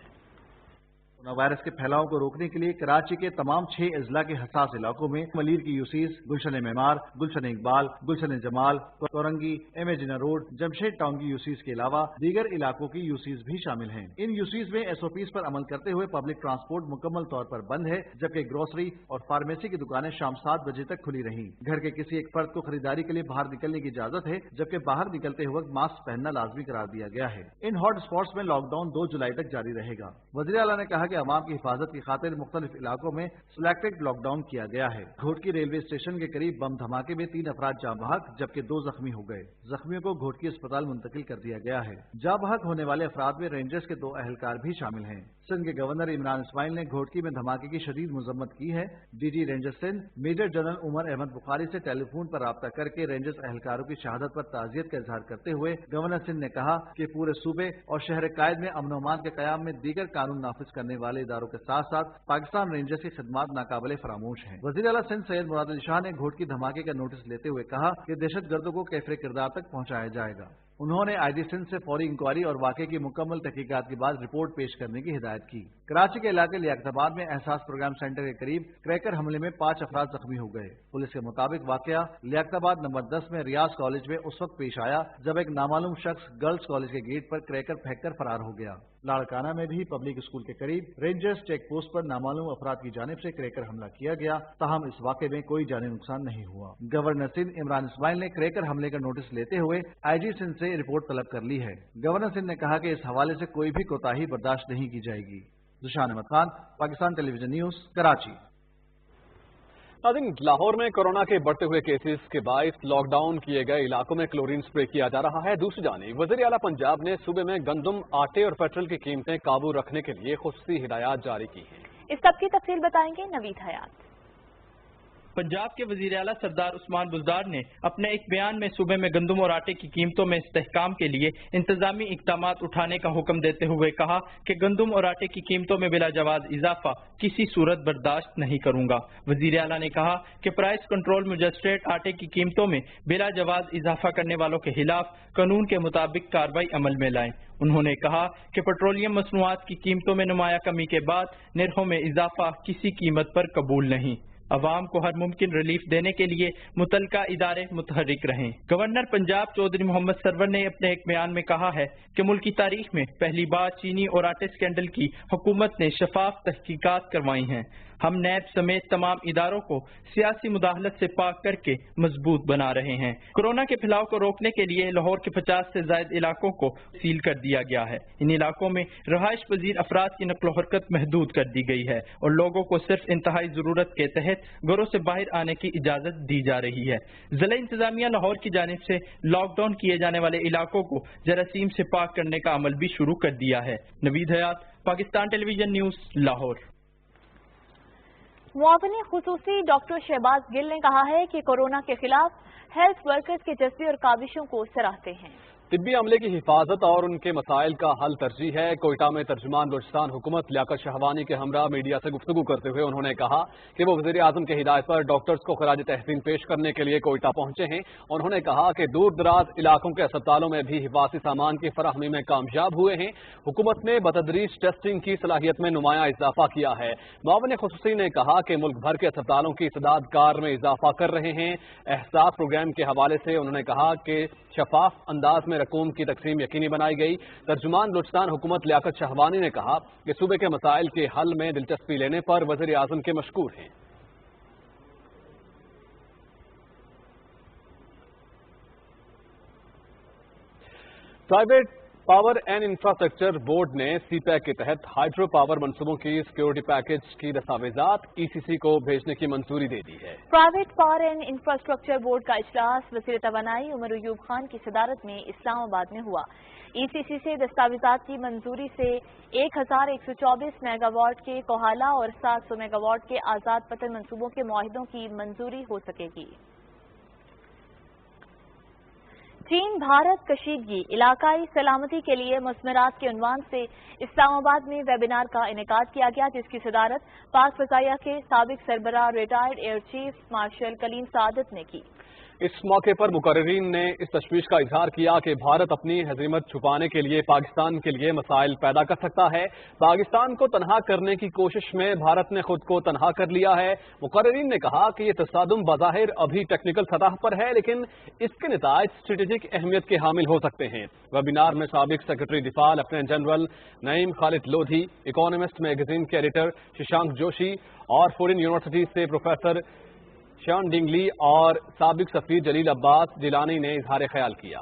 कोरोना वायरस के फैलाव को रोकने के लिए कराची के तमाम 6 अजला के हसास इलाकों में मलीर की यूसीज, गुलशन मेमार, गुलशन इकबाल, गुलशन जमाल, कोरंगी, एमेजिना रोड, जमशेद टाउन की यूसीज के अलावा दीगर इलाकों की यूसीज भी शामिल हैं। इन यूसीज में SOPs पर अमल करते हुए पब्लिक ट्रांसपोर्ट मुकम्मल तौर पर बंद है, जबकि ग्रोसरी और फार्मेसी की दुकानें शाम 7 बजे तक खुली रहीं। घर के किसी एक फर्द को खरीदारी के लिए बाहर निकलने की इजाजत है, जबकि बाहर निकलते वक्त मास्क पहनना लाजमी करार दिया गया है। इन हॉट स्पॉट्स में लॉकडाउन 2 जुलाई तक जारी रहेगा। वज़ीर आला ने कहा कि अवाम की हिफाजत की खातिर मुख्तलिफ इलाकों में सिलेक्टेड लॉकडाउन किया गया है। घोटकी रेलवे स्टेशन के करीब बम धमाके में 3 अफराद जाँ बहक, जबकि 2 जख्मी हो गए। जख्मियों को घोटकी अस्पताल मुंतकिल कर दिया गया है। जाँ बहक होने वाले अफराद में रेंजर्स के 2 अहलकार भी शामिल हैं। सिंध के गवर्नर इमरान इस्माइल ने घोटकी में धमाके की शदीद मजम्मत की है। DG ranger Sindh major general Umar Ahmad Bukhari से टेलीफोन पर राब्ता करके रेंजर्स अहलकारों की शहादत पर ताज़ियत का इजहार करते हुए गवर्नर सिंध ने कहा कि पूरे सूबे और शहर कायद में अमन अमान के कयाम में दीगर कानून नाफिज करने वाले इदारों के साथ साथ पाकिस्तान रेंजर्स की खिदमात नाकाबिले फरामोश हैं। वज़ीर आला सिंध सैयद मुराद अली शाह ने घोटकी धमाके का नोटिस लेते हुए कहा कि दहशतगर्दों को कैफरे किरदार तक पहुंचाया जाएगा। उन्होंने IG सिंध से फौरी इंक्वायरी और वाक़े की मुकम्मल तहकीकात के बाद रिपोर्ट पेश करने की हिदायत की। कराची के इलाके लियाकताबाद में एहसास प्रोग्राम सेंटर के करीब क्रैकर हमले में 5 अफराद जख्मी हो गए। पुलिस के मुताबिक वाक़या लियाकताबाद नंबर 10 में रियाज कॉलेज में उस वक्त पेश आया जब एक नामालूम शख्स गर्ल्स कॉलेज के गेट पर क्रैकर फेंककर फरार हो गया। लाड़काना में भी पब्लिक स्कूल के करीब रेंजर्स चेक पोस्ट पर नामालूम अफराद की जानिब से क्रैकर हमला किया गया, ताहम इस वाक़े में कोई जानी नुकसान नहीं हुआ। गवर्नर सिंध इमरान इस्माइल ने क्रैकर हमले का नोटिस लेते हुए IG सिंध से रिपोर्ट तलब कर ली है। गवर्नर सिंध ने कहा कि इस हवाले से कोई भी कोताही बर्दाश्त नहीं की जाएगी। Zeeshan Ahmed Khan, Pakistan television news, Karachi. लाहौर में कोरोना के बढ़ते हुए केसेस के बायस लॉकडाउन किए गए इलाकों में क्लोरीन स्प्रे किया जा रहा है। दूसरी जानिब वज़ीर आला पंजाब ने सूबे में गंदम, आटे और पेट्रोल की कीमतें काबू रखने के लिए खुसूसी हिदायत जारी की हैं। इस सब की तफसील बताएंगे नवीद हयात। पंजाब के वजीर आला सरदार उस्मान बुज़दार ने अपने एक बयान में सूबे में गंदम और आटे की कीमतों में इस्तेहकाम के लिए इंतजामी इक़दामात उठाने का हुक्म देते हुए कहा कि गंदम और आटे की कीमतों में बिला जवाज इजाफा किसी सूरत बर्दाश्त नहीं करूंगा। वजीर आला ने कहा कि प्राइस कंट्रोल मजिस्ट्रेट आटे की कीमतों में बिला जवाज इजाफा करने वालों के खिलाफ कानून के मुताबिक कार्रवाई अमल में लाएं। उन्होंने कहा कि पेट्रोलियम मसनूआत की कीमतों में नुमाया कमी के बाद निर्खों में इजाफा किसी कीमत पर कबूल नहीं। अवाम को हर मुमकिन रिलीफ देने के लिए मुतलका इदारे मुतहरिक रहें। गवर्नर पंजाब चौधरी मोहम्मद सरवर ने अपने एक बयान में कहा है कि मुल्क की तारीख में पहली बार चीनी और आटे स्कैंडल की हुकूमत ने शफाफ तहकीकात करवाई हैं। हम नैब समेत तमाम इदारों को सियासी मुदाखलत से पाक करके मजबूत बना रहे हैं। कोरोना के फैलाव को रोकने के लिए लाहौर के 50 से ज्यादा इलाकों को सील कर दिया गया है। इन इलाकों में रहायश पजीर अफराद की नक्लो हरकत महदूद कर दी गई है और लोगों को सिर्फ इंतहाई जरूरत के तहत घरों से बाहर आने की इजाजत दी जा रही है। जिला इंतजामिया लाहौर की जानिब से लॉकडाउन किए जाने वाले इलाकों को जरासीम से पाक करने का अमल भी शुरू कर दिया है। Naveed Hayat, Pakistan television news, Lahore. मुआविन खुसूसी डॉक्टर शहबाज गिल ने कहा है कि कोरोना के खिलाफ हेल्थ वर्कर्स के जज्बे और काविशों को सराहते हैं। طبی عملے کی حفاظت اور ان کے مسائل کا حل ترجیح ہے۔ کوئٹہ میں ترجمان بلوچستان حکومت لیاقت شہوانی کے ہمراہ میڈیا سے گفتگو کرتے ہوئے انہوں نے کہا کہ وہ وزیر اعظم کی ہدایت پر ڈاکٹرز کو خراج تحسین پیش کرنے کے لیے کوئٹہ پہنچے ہیں۔ انہوں نے کہا کہ دور دراز علاقوں کے اسپتالوں میں بھی حفاظتی سامان کی فراہمی میں کامیاب ہوئے ہیں۔ حکومت نے بتدریج ٹیسٹنگ کی صلاحیت میں نمایاں اضافہ کیا ہے۔ معاون خصوصی نے کہا کہ ملک بھر کے اسپتالوں کی استعداد کار میں اضافہ کر رہے ہیں۔ احساس پروگرام کے حوالے سے انہوں نے کہا کہ شفاف انداز میں رقوم کی تقسیم یقینی بنائی گئی۔ ترجمان بلوچستان حکومت لیاقت شہوانی نے کہا کہ صوبے کے مسائل کے حل میں دلچسپی لینے پر وزیر اعظم کے مشکور ہیں۔ Private power and infrastructure board نے سی پیک کے تحت ہائیڈرو پاور منصوبوں کی سیکیورٹی پیکج کی دستاویزات ای سی سی کو بھیجنے کی منظوری دے دی ہے۔ Private power and infrastructure board کا اجلاس وزیر توانائی عمر ایوب خان کی صدارت میں اسلام آباد میں ہوا۔ ای سی سی سے دستاویزات کی منظوری سے 1124 میگا واٹ کے کوہالہ اور 700 میگا واٹ کے آزاد پتن منصوبوں کے معاہدوں کی منظوری ہو سکے گی۔ چین بھارت کشیدگی علاقائی سلامتی کے لیے مثمرات کے عنوان سے اسلام آباد میں ویبینار کا انعقاد کیا گیا، جس کی صدارت پاک فضائیہ کے سابق سربراہ ریٹائرڈ ایئر چیف مارشل کلیم سعادت نے کی۔ اس موقع پر مقررین نے اس تشویش کا اظہار کیا کہ بھارت اپنی ہزیمت چھپانے کے لیے پاکستان کے لیے مسائل پیدا کر سکتا ہے۔ پاکستان کو تنہا کرنے کی کوشش میں بھارت نے خود کو تنہا کر لیا ہے۔ مقررین نے کہا کہ یہ تصادم بظاہر ابھی ٹیکنیکل سطح پر ہے، لیکن اس کے نتائج اسٹریٹجک اہمیت کے حامل ہو سکتے ہیں۔ ویبینار میں سابق سیکرٹری دفاع لیفٹیننٹ جنرل نعیم خالد لودھی، اکانومسٹ میگزین کے ایڈیٹر ششانک جوشی اور فورن یونیورسٹی سے پروفیسر شان ڈنگلی اور سابق سفیر جلیل عباس جیلانی نے اظہار خیال کیا۔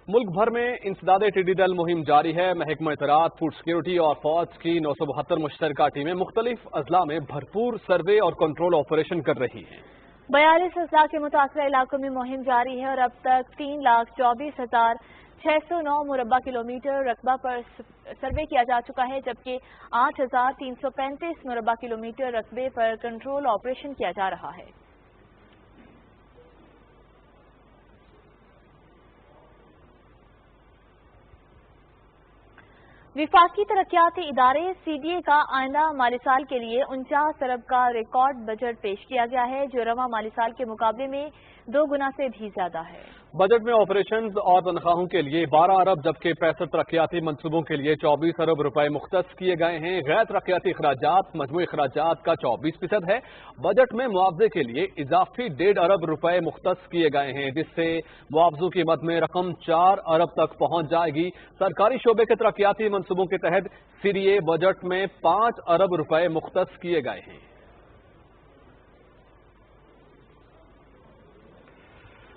ملک بھر میں انسداد ٹڈی دل مہم جاری ہے۔ محکمہ اطلاعات، فوڈ سیکیورٹی اور فوج کی 972 مشترکہ ٹیمیں مختلف اضلاع میں بھرپور سروے اور کنٹرول آپریشن کر رہی ہیں۔ 42 اضلاع کے متاثرہ علاقوں میں مہم جاری ہے اور اب تک 3,24,609 مربع کلومیٹر رقبہ پر سروے کیا جا چکا ہے، جبکہ 8,335 مربع کلومیٹر رقبے پر کنٹرول آپریشن کیا جا رہا ہے۔ وفاقی ترقیاتی ادارے سی ڈی اے کا آئندہ مالی سال کے لیے 49 ارب کا ریکارڈ بجٹ پیش کیا گیا ہے، جو رواں مالی سال کے مقابلے میں 2 گنا سے بھی زیادہ ہے۔ بجٹ میں آپریشنز اور تنخواہوں کے لیے 12 ارب جبکہ 65 ترقیاتی منصوبوں کے لیے 24 ارب روپے مختص کیے گئے ہیں۔ غیر ترقیاتی اخراجات مجموعی اخراجات کا 24% ہے۔ بجٹ میں معاوضے کے لیے اضافی 1.5 ارب روپے مختص کیے گئے ہیں، جس سے معاوضوں کی مد میں رقم 4 ارب تک پہنچ جائے گی۔ سرکاری شعبے کے ترقیاتی منصوبوں کے تحت سی ڈی اے بجٹ میں 5 ارب روپے مختص کیے گئے ہیں۔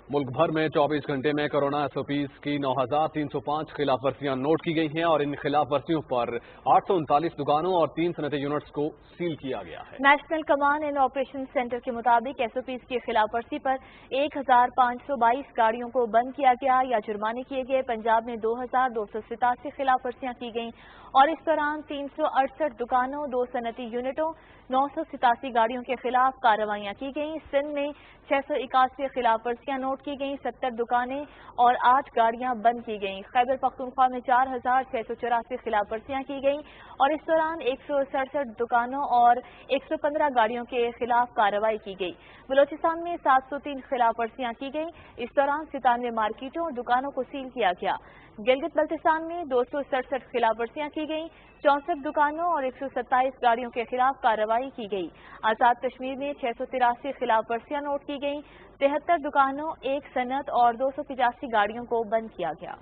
ملک بھر میں 24 گھنٹے میں کورونا ایس او پیز کی 9,305 خلاف ورزیاں نوٹ کی گئی ہیں اور ان خلاف ورزیوں پر 839 دکانوں اور 3 صنعتی یونٹس کو سیل کیا گیا ہے۔ National command and operation centre کے مطابق ایس او پیز کی خلاف ورزی پر 1,522 گاڑیوں کو بند کیا گیا یا جرمانے کیے گئے۔ پنجاب میں 2,287 خلاف ورزیاں کی گئیں اور اس دوران 368 دکانوں، 2 صنعتی یونٹوں، 987 گاڑیوں کے خلاف کارروائیاں کی گئیں۔ سندھ میں 681 خلاف ورزیاں نوٹ کی گئیں، 70 دکانیں اور 8 گاڑیاں بند کی گئیں۔ خیبر پختونخوا میں 4,684 خلاف ورزیاں کی گئیں اور اس دوران 167 دکانوں اور 115 گاڑیوں کے خلاف کارروائی کی گئی۔ بلوچستان میں 703 خلاف ورزیاں کی گئیں، اس دوران 97 مارکیٹوں اور دکانوں کو سیل کیا گیا۔ گلگت بلتستان میں 267 خلاف ورزیاں کی گئیں، 64 دکانوں اور 127 گاڑیوں کے خلاف کارروائی کی گئی۔ آزاد کشمیر میں 683 خلاف ورزیاں نوٹ کی گئیں، 73 دکانوں، 1 صنعت اور 285 گاڑیوں کو بند کیا گیا۔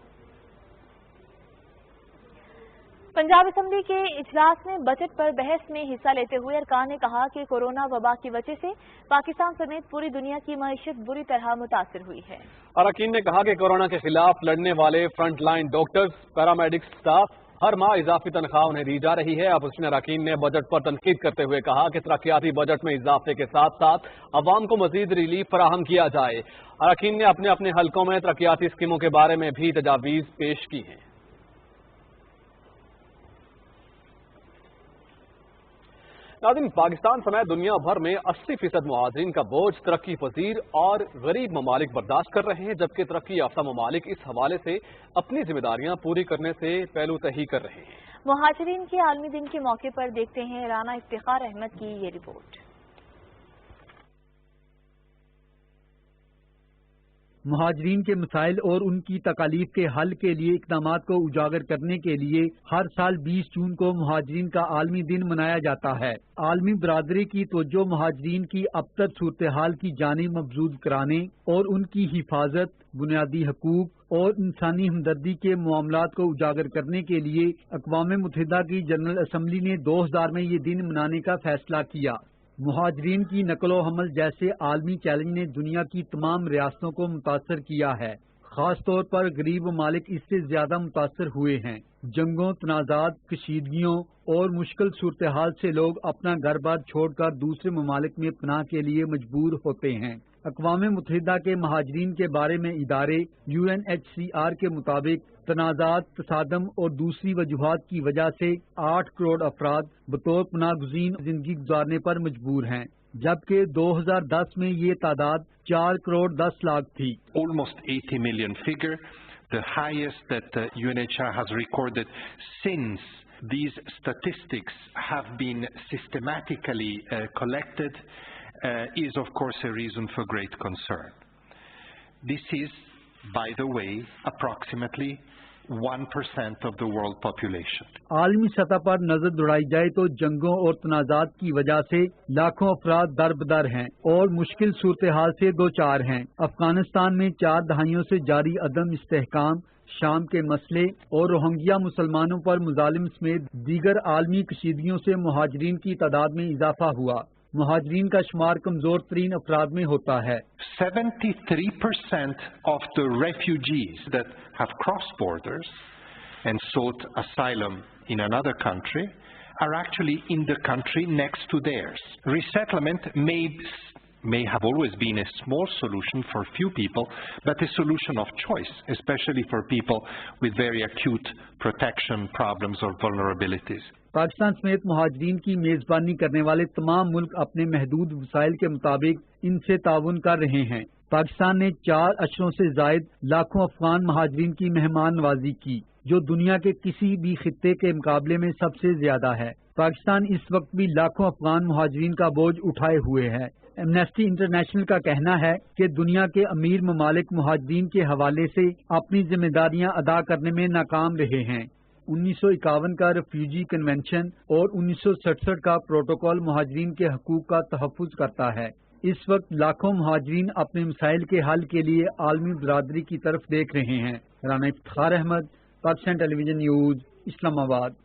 پنجاب اسمبلی کے اجلاس میں بجٹ پر بحث میں حصہ لیتے ہوئے ارکان نے کہا کہ کورونا وبا کی وجہ سے پاکستان سمیت پوری دنیا کی معیشت بری طرح متاثر ہوئی ہے۔ اراکین نے کہا کہ کورونا کے خلاف لڑنے والے front line doctors, paramedics staff ہر ماہ اضافی تنخواہ انہیں دی جا رہی ہے۔ اپوزیشن اراکین نے بجٹ پر تنقید کرتے ہوئے کہا کہ ترقیاتی بجٹ میں اضافے کے ساتھ ساتھ عوام کو مزید ریلیف فراہم کیا جائے۔ اراکین نے اپنے اپنے حلقوں میں ترقیاتی اسکیموں کے بارے میں بھی تجاویز پیش کی ہیں۔ नाज़रीन, पाकिस्तान समेत दुनिया भर में 80% मुहाजिरीन का बोझ तरक्की पजीर और गरीब ममालिक बर्दाश्त कर रहे हैं, जबकि तरक्की याफ्ता ममालिक इस हवाले से अपनी जिम्मेदारियां पूरी करने से पहलूतही कर रहे हैं। मुहाजिरीन के आलमी दिन के मौके पर देखते हैं राना इफ्तिखार अहमद की ये रिपोर्ट। मुहाजिरीन के मसाइल और उनकी तकालीफ के हल के लिए इक़दामात को उजागर करने के लिए हर साल 20 जून को मुहाजिरीन का आलमी दिन मनाया जाता है। आलमी बरादरी की तवज्जो मुहाजिरीन की अबतर सूरत हाल की जानिब मबजूद कराने और उनकी हिफाजत, बुनियादी हकूक और इंसानी हमदर्दी के मामलात को उजागर करने के लिए अक़वाम मुत्तहिदा की जनरल असम्बली ने 2000 में ये दिन मनाने का फैसला किया। मुहाजिरीन की नकलो हमल जैसे आलमी चैलेंज ने दुनिया की तमाम रियासतों को मुतासर किया है। खास तौर पर गरीब ममालिक इससे ज्यादा मुतासर हुए हैं। जंगों, तनाज़ात, कशीदगियों और मुश्किल सूरत हाल से लोग अपना घर बार छोड़कर दूसरे ममालिक में पनाह के लिए मजबूर होते हैं। अक़वाम मुत्तहिदा के महाजरीन के बारे में इदारे UNHCR के मुताबिक तनाज़ात, तसादम और दूसरी वजूहात की वजह से 8 करोड़ अफराद बतौर पनाहगज़ीन जिंदगी गुजारने पर मजबूर हैं, जबकि 2010 में ये तादाद 4 करोड़ 10 लाख थी। Almost 80 million figure, the highest that UNHCR has recorded since these statistics have been systematically collected, is of course a reason for great concern. This is, by the way, approximately 1% of the world population. आलमी सतह पर नजर दौड़ाई जाए तो जंगों और तनाज़ात की वजह से लाखों अफराद दरबदर हैं और मुश्किल सूरत हाल से दो चार हैं। अफगानिस्तान में 4 दहाइयों से जारी अदम इस्तेहकाम, शाम के मसले और रोहिंग्या मुसलमानों पर मुजालिम समेत दीगर आलमी कशीदगियों से मुहाजिरीन की तादाद में इजाफा हुआ। मुहाजिरीन का शुमार कमजोर तरीन अफराद में होता है। 73% of the refugees that have crossed borders and sought asylum in another country are actually in the country next to theirs. Resettlement may have always been a small solution for few people, but a solution of choice, especially for people with very acute protection problems or vulnerabilities. Pakistan समेत मुहाजिरीन की मेजबानी करने वाले तमाम मुल्क अपने महदूद वसाइल के मुताबिक इनसे ताउन कर रहे हैं। पाकिस्तान ने 4 अशरों से जायद लाखों अफगान मुहाजिरीन की मेहमान नवाजी की, जो दुनिया के किसी भी खित्ते के मुकाबले में सबसे ज्यादा है। पाकिस्तान इस वक्त भी लाखों अफगान मुहाजिरीन का बोझ उठाए हुए है। एमनेस्टी इंटरनेशनल का कहना है कि दुनिया के अमीर ममालिक मुहाजिरीन के हवाले से अपनी जिम्मेदारियां अदा करने में नाकाम रहे हैं। 1951 का रेफ्यूजी कन्वेंशन और 1967 का प्रोटोकॉल मुहाजिरीन के हकूक का तहफ़्फ़ुज़ करता है। इस वक्त लाखों मुहाजिरीन अपने मसाइल के हल के लिए आलमी बरादरी की तरफ देख रहे हैं। Rana Iftikhar Ahmed, Pakistan television news, Islamabad.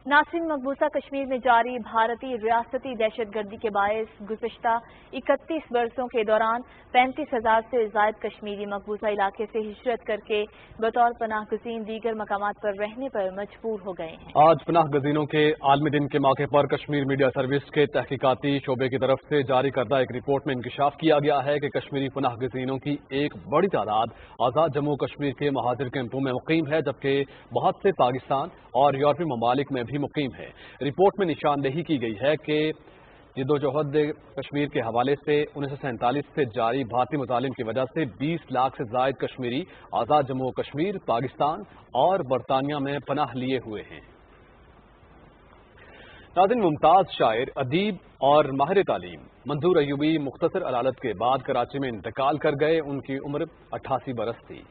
नासिन मकबूजा कश्मीर में जारी भारतीय रियासती दहशतगर्दी के बायस गुज़िश्ता 31 बरसों के दौरान 35,000 से ज़ायद कश्मीरी मकबूजा इलाके से हिजरत करके बतौर पनाह गज़ीन दीगर मकामात पर रहने पर मजबूर हो गए हैं। आज पनाह गज़ीनों के आलमी दिन के मौके पर कश्मीर मीडिया सर्विस के तहकीकाती शोबे की तरफ से जारी करदा एक रिपोर्ट में इंकशाफ किया गया है कि कश्मीरी पनाह गज़ीनों की एक बड़ी तादाद आज़ाद जम्मू कश्मीर के महाजिर कैंपों में मुकीम है, जबकि बहुत से पाकिस्तान और यूरोपीय ममालिक में भी मुकीम है। रिपोर्ट में निशानदेही की गई है कि जिद्दोजहद कश्मीर के हवाले से 1947 से जारी भारतीय मुजालिम की वजह से 20 लाख से जायद कश्मीरी आज़ाद जम्मू कश्मीर, पाकिस्तान और बरतानिया में पनाह लिए हुए हैं। नाज़रीन, मुमताज शायर, अदीब और माहिर तालीम मंजूर अयूबी मुख्तसर अदालत के बाद कराची में इंतकाल कर गए। उनकी उम्र 88 बरस थी।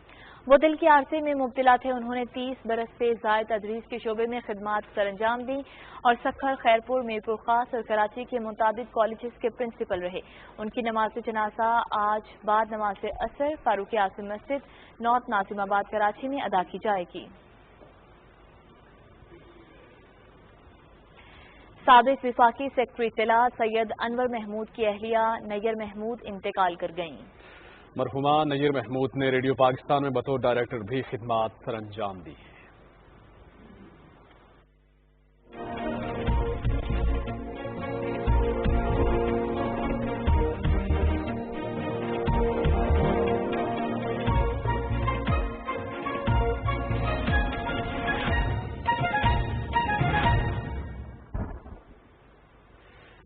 वो दिल के आरसे में मुब्तला थे। उन्होंने 30 बरस से जायद तदरीस के शोबे में खिदमात सरअंजाम दी और सखर, खैरपुर, मीरपुर खास और कराची के मुताबिक कॉलेजेस के प्रिंसिपल रहे। उनकी नमाज जनाजा आज बाद नमाज असर फारूक आसिम मस्जिद, नॉर्थ नासिमाबाद, कराची में अदा की जाएगी। साबिक विफाकी सेक्रेटरी इत्तलात सैयद अनवर महमूद की अहलिया नैयर महमूद इंतकाल कर गईं। मरहुमा नैयर महमूद ने रेडियो पाकिस्तान में बतौर डायरेक्टर भी खिदमात सरअंजाम दी।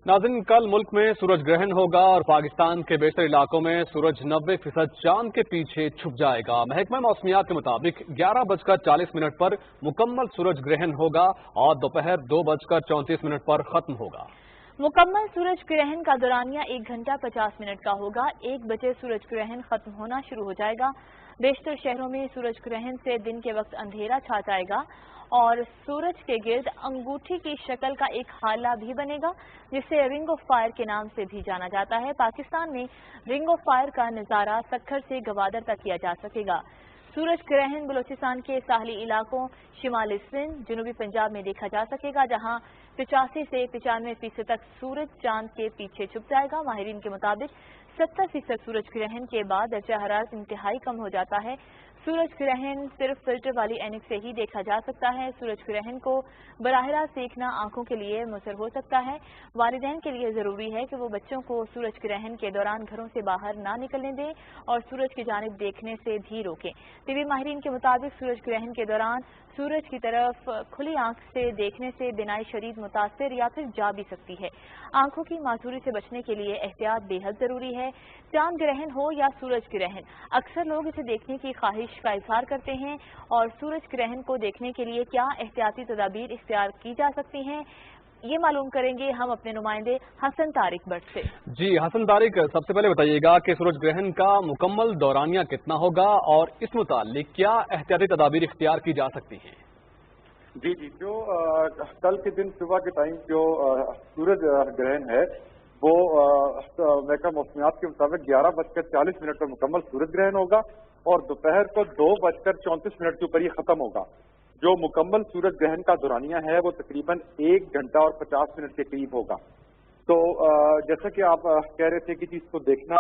नाज़रीन, कल मुल्क में सूरज ग्रहण होगा और पाकिस्तान के बेशतर इलाकों में सूरज 90% चांद के पीछे छुप जाएगा। महकमा मौसमियात के मुताबिक 11:40 पर मुकम्मल सूरज ग्रहण होगा और दोपहर 2:34 पर खत्म होगा। मुकम्मल सूरज ग्रहण का दौरानिया 1 घंटा 50 मिनट का होगा। 1 बजे सूरज ग्रहण खत्म होना शुरू हो जाएगा। बेशतर शहरों में सूरज ग्रहण से दिन के वक्त अंधेरा छा जाएगा और सूरज के गिर्द अंगूठी की शक्ल का एक हाला भी बनेगा, जिसे रिंग ऑफ फायर के नाम से भी जाना जाता है। पाकिस्तान में रिंग ऑफ फायर का नजारा सखर से गवादर तक किया जा सकेगा। सूरज ग्रहण बलूचिस्तान के साहली इलाकों, शिमाली सिंध, जनूबी पंजाब में देखा जा सकेगा, जहां 85 से 95% तक सूरज चांद के पीछे छुप जाएगा। माहिरीन के मुताबिक 70% सूरज ग्रहण के बाद दर्जा हरारत इंतहाई कम हो जाता है। सूरज ग्रहण सिर्फ फिल्टर वाली ऐनक से ही देखा जा सकता है। सूरज ग्रहण को बराह रास्त देखना आंखों के लिए मुसर हो सकता है। वालिदैन के लिए जरूरी है कि वो बच्चों को सूरज ग्रहण के दौरान घरों से बाहर ना निकलने दें और सूरज की जानिब देखने से भी रोकें। टीवी माहिरीन के मुताबिक सूरज ग्रहण के दौरान सूरज की तरफ खुली आंख से देखने से बिनाई शदीद मुतासिर या फिर जा भी सकती है। आंखों की मासूरी से बचने के लिए एहतियात बेहद जरूरी है। चांद ग्रहण हो या सूरज ग्रहण, अक्सर लोग इसे देखने की ख्वाहिश का इजहार करते हैं और सूरज ग्रहण को देखने के लिए क्या एहतियाती तदाबीर इख्तियार की जा सकती हैं, ये मालूम करेंगे हम अपने नुमाइंदे हसन तारिक भट्ट से। जी हसन तारिक, सबसे पहले बताइएगा कि सूरज ग्रहण का मुकम्मल दौरानिया कितना होगा और इस मुतालिक क्या एहतियाती तदाबीर इख्तियार की जा सकती हैं? जी, जो कल के दिन सुबह के टाइम जो सूरज ग्रहण है वो महकमा मौसमियात के मुताबिक 11:40 पर मुकम्मल सूरज ग्रहण होगा और दोपहर को 2:34 के ऊपर ये खत्म होगा। जो मुकम्मल सूरज ग्रहण का दौरानिया है वो तकरीबन 1 घंटा और 50 मिनट के करीब होगा। तो जैसा कि आप कह रहे थे कि चीज को देखना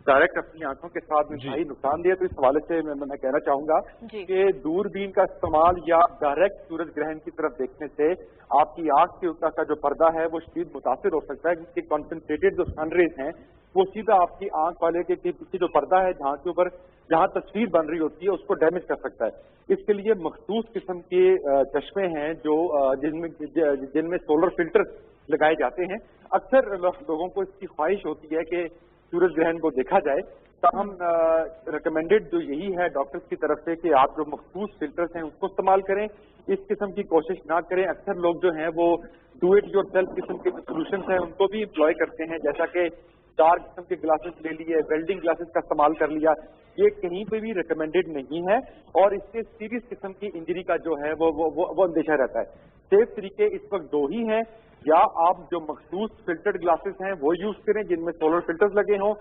डायरेक्ट अपनी आंखों के साथ इंतहाई नुकसानदेह, तो इस हवाले से मैं कहना चाहूंगा कि दूरबीन का इस्तेमाल या डायरेक्ट सूरज ग्रहण की तरफ देखने से आपकी आंख के ऊपर का जो पर्दा है वो शदीद मुतासिर हो सकता है, जिसके कॉन्सेंट्रेटेड जो सनरेज हैं वो सीधा आपकी आंख वाले के पीछे जो पर्दा है जहाँ तस्वीर बन रही होती है उसको डैमेज कर सकता है। इसके लिए मखसूस किस्म के चश्मे हैं जो जिनमें सोलर फिल्टर लगाए जाते हैं। अक्सर लोगों को इसकी ख्वाहिश होती है कि सूरज ग्रहण को देखा जाए, ताहम रिकमेंडेड जो यही है डॉक्टर्स की तरफ से कि आप जो मखसूस फिल्टर्स हैं उसको इस्तेमाल करें, इस किस्म की कोशिश ना करें। अक्सर लोग जो हैं वो डू इट योर सेल्फ किस्म के सोल्यूशन हैं उनको भी इम्प्लॉय करते हैं, जैसा कि डार्क किस्म के ग्लासेस ले लिए, वेल्डिंग ग्लासेस का इस्तेमाल कर लिया। ये कहीं पे भी रिकमेंडेड नहीं है और इससे सीरियस किस्म की इंजरी का जो है वो अंदेशा रहता है। सेफ तरीके इस वक्त दो ही हैं, या आप जो मखसूस फिल्टर्ड ग्लासेस हैं वो यूज करें जिनमें सोलर फिल्टर्स लगे हों,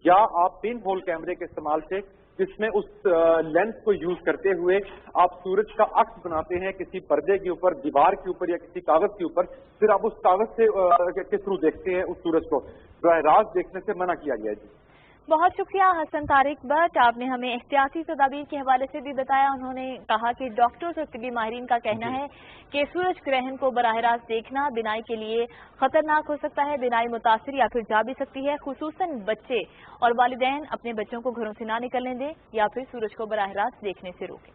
या आप पिन होल कैमरे के इस्तेमाल से जिसमें उस लेंस को यूज करते हुए आप सूरज का अक्स बनाते हैं किसी पर्दे के ऊपर, दीवार के ऊपर या किसी कागज के ऊपर, फिर आप उस कागज से के थ्रू देखते हैं उस सूरज को। बराह रास्त देखने से मना किया गया है। जी बहुत शुक्रिया हसन तारिक भट्ट, आपने हमें एहतियाती तदाबीर के हवाले से भी बताया। उन्होंने कहा कि डॉक्टर्स और तिब्बी माहिरीन का कहना है कि सूरज ग्रहण को बराह रास्त देखना बिनाई के लिए खतरनाक हो सकता है, बिनाई मुतासिर या फिर जा भी सकती है। खुसूसन बच्चे और वालिदैन अपने बच्चों को घरों से ना निकलने दें या फिर सूरज को बराह रास्त देखने से रोकें।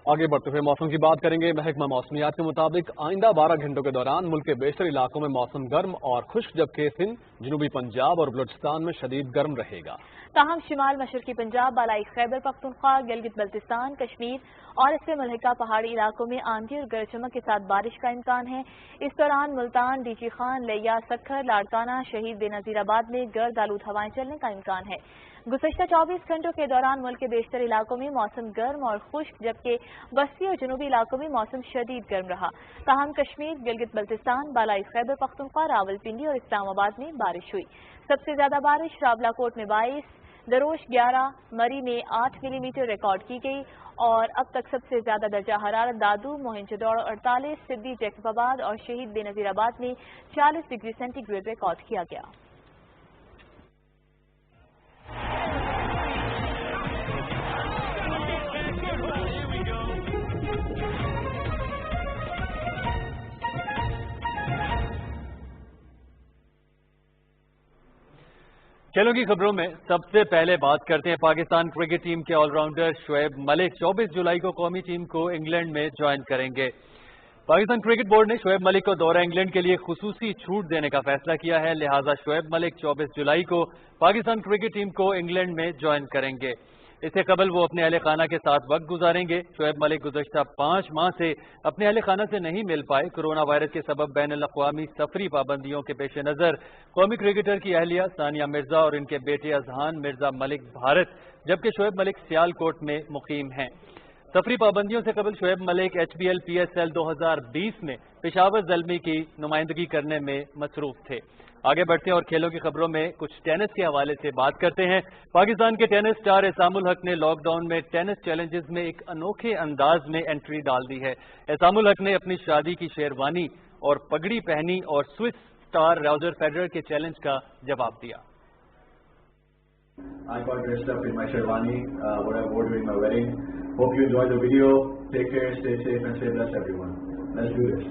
आगे बढ़ते हुए मौसम की बात करेंगे। महकमा मौसमियात के मुताबिक आइंदा 12 घंटों के दौरान मुल्क के बेशतर इलाकों में मौसम गर्म और खुश्क, जबकि सिंध, जनूबी पंजाब और बलूचिस्तान में शदीद गर्म रहेगा। ताहम शिमाल मशरकी पंजाब, बालाई खैबर पख्तूनख्वा, गिलगित बल्तिस्तान, कश्मीर और इससे मुल्हिका पहाड़ी इलाकों में आंधी और गरज चमक के साथ बारिश का इम्कान है। इस दौरान मुल्तान, डीची खान, लिया, सखर, लाड़काना, शहीद बेनजीराबाद में गर्द आलूद हवाएं चलने का इम्कान है। गुज़श्ता 24 घंटों के दौरान मुल्क के बेशतर इलाकों में मौसम गर्म और खुश्क, जबकि बस्ती और जनूबी इलाकों में मौसम शदीद गर्म रहा। ताहम कश्मीर, गिलगित बल्तिस्तान, बालाई खैबर पख्तूनख्वा, रावलपिंडी और इस्लामाबाद में बारिश हुई। सबसे ज्यादा बारिश रावलाकोट में 22, दरोश 11, मरी में 8 मिलीमीटर रिकॉर्ड की गई और अब तक सबसे ज्यादा दर्जा हरारत दादू, मोहिंजोदड़ो 48, सिद्दी, जैकबाबाद और शहीद बेनजीराबाद में 40 डिग्री सेंटीग्रेड रिकॉर्ड किया गया। खेलों की खबरों में सबसे पहले बात करते हैं पाकिस्तान क्रिकेट टीम के ऑलराउंडर शुएब मलिक 24 जुलाई को कौमी टीम को इंग्लैंड में ज्वाइन करेंगे। پاکستان کرکٹ بورڈ نے شعیب ملک کو دورہ انگلینڈ کے لیے خصوصی چھوٹ دینے کا فیصلہ کیا ہے، لہٰذا شعیب ملک 24 جولائی کو پاکستان کرکٹ ٹیم کو انگلینڈ میں جوائن کریں گے۔ اس سے قبل وہ اپنے اہل خانہ کے ساتھ وقت گزاریں گے۔ شعیب ملک گزشتہ 5 ماہ سے اپنے اہل خانہ سے نہیں مل پائے۔ کورونا وائرس کے سبب بین الاقوامی سفری پابندیوں کے پیش نظر قومی کرکٹر کی اہلیہ ثانیہ مرزا اور ان کے بیٹے اذہان مرزا ملک بھارت، جبکہ شعیب ملک سیال کوٹ میں مقیم ہیں۔ سفری پابندیوں سے قبل Shoaib Malik H P L P S L 2020 میں پشاور زلمی کی نمائندگی کرنے میں مصروف تھے۔ آگے بڑھتے ہیں اور کھیلوں کی خبروں میں کچھ ٹینس کے حوالے سے بات کرتے ہیں۔ پاکستان کے ٹینس سٹار احسام الحق نے لاک ڈاؤن میں ٹینس چیلنجز میں ایک انوکھے انداز میں انٹری ڈال دی ہے۔ احسام الحق نے اپنی شادی کی شیروانی اور پگڑی پہنی اور سوئس سٹار روجر فیڈرر کے چیلنج کا جواب دیا۔ I got dressed up in my sherwani, what I wore during my wedding. Hope you enjoy the video. Take care, stay safe and stay blessed everyone. Let's do this.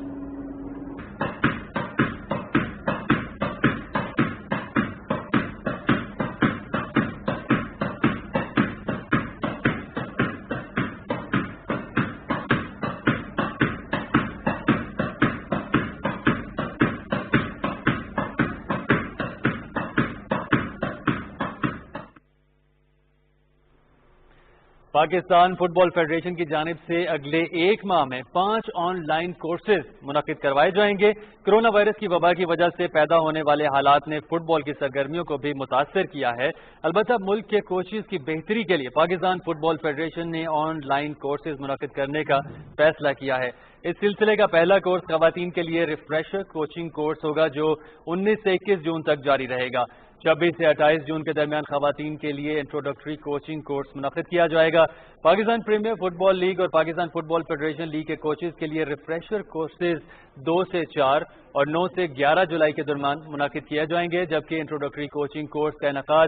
Pakistan football federation کی جانب سے اگلے 1 ماہ میں 5 on line courses منعقد کروائے جائیں گے۔ کرونا وائرس کی وبا کی وجہ سے پیدا ہونے والے حالات نے فٹ بال کی سرگرمیوں کو بھی متاثر کیا ہے، البتہ ملک کے کوچز کی بہتری کے لیے پاکستان فٹ بال فیڈریشن نے آن لائن کورسز منعقد کرنے کا فیصلہ کیا ہے۔ اس سلسلے کا پہلا کورس خواتین کے لیے ریفریشر کوچنگ کورس ہوگا جو 19 سے 21 جون تک جاری رہے گا۔ 26 سے 28 جون کے درمیان خواتین کے لیے انٹروڈکٹری کوچنگ کورس منعقد کیا جائے گا۔ پاکستان پریمیئر فٹ بال لیگ اور Pakistan football federation league کے کوچز کے لیے ریفریشر کورسز 2 سے 4 اور 9 سے 11 جولائی کے درمیان منعقد کیے جائیں گے، جبکہ انٹروڈکٹری کوچنگ کورس کا انعقاد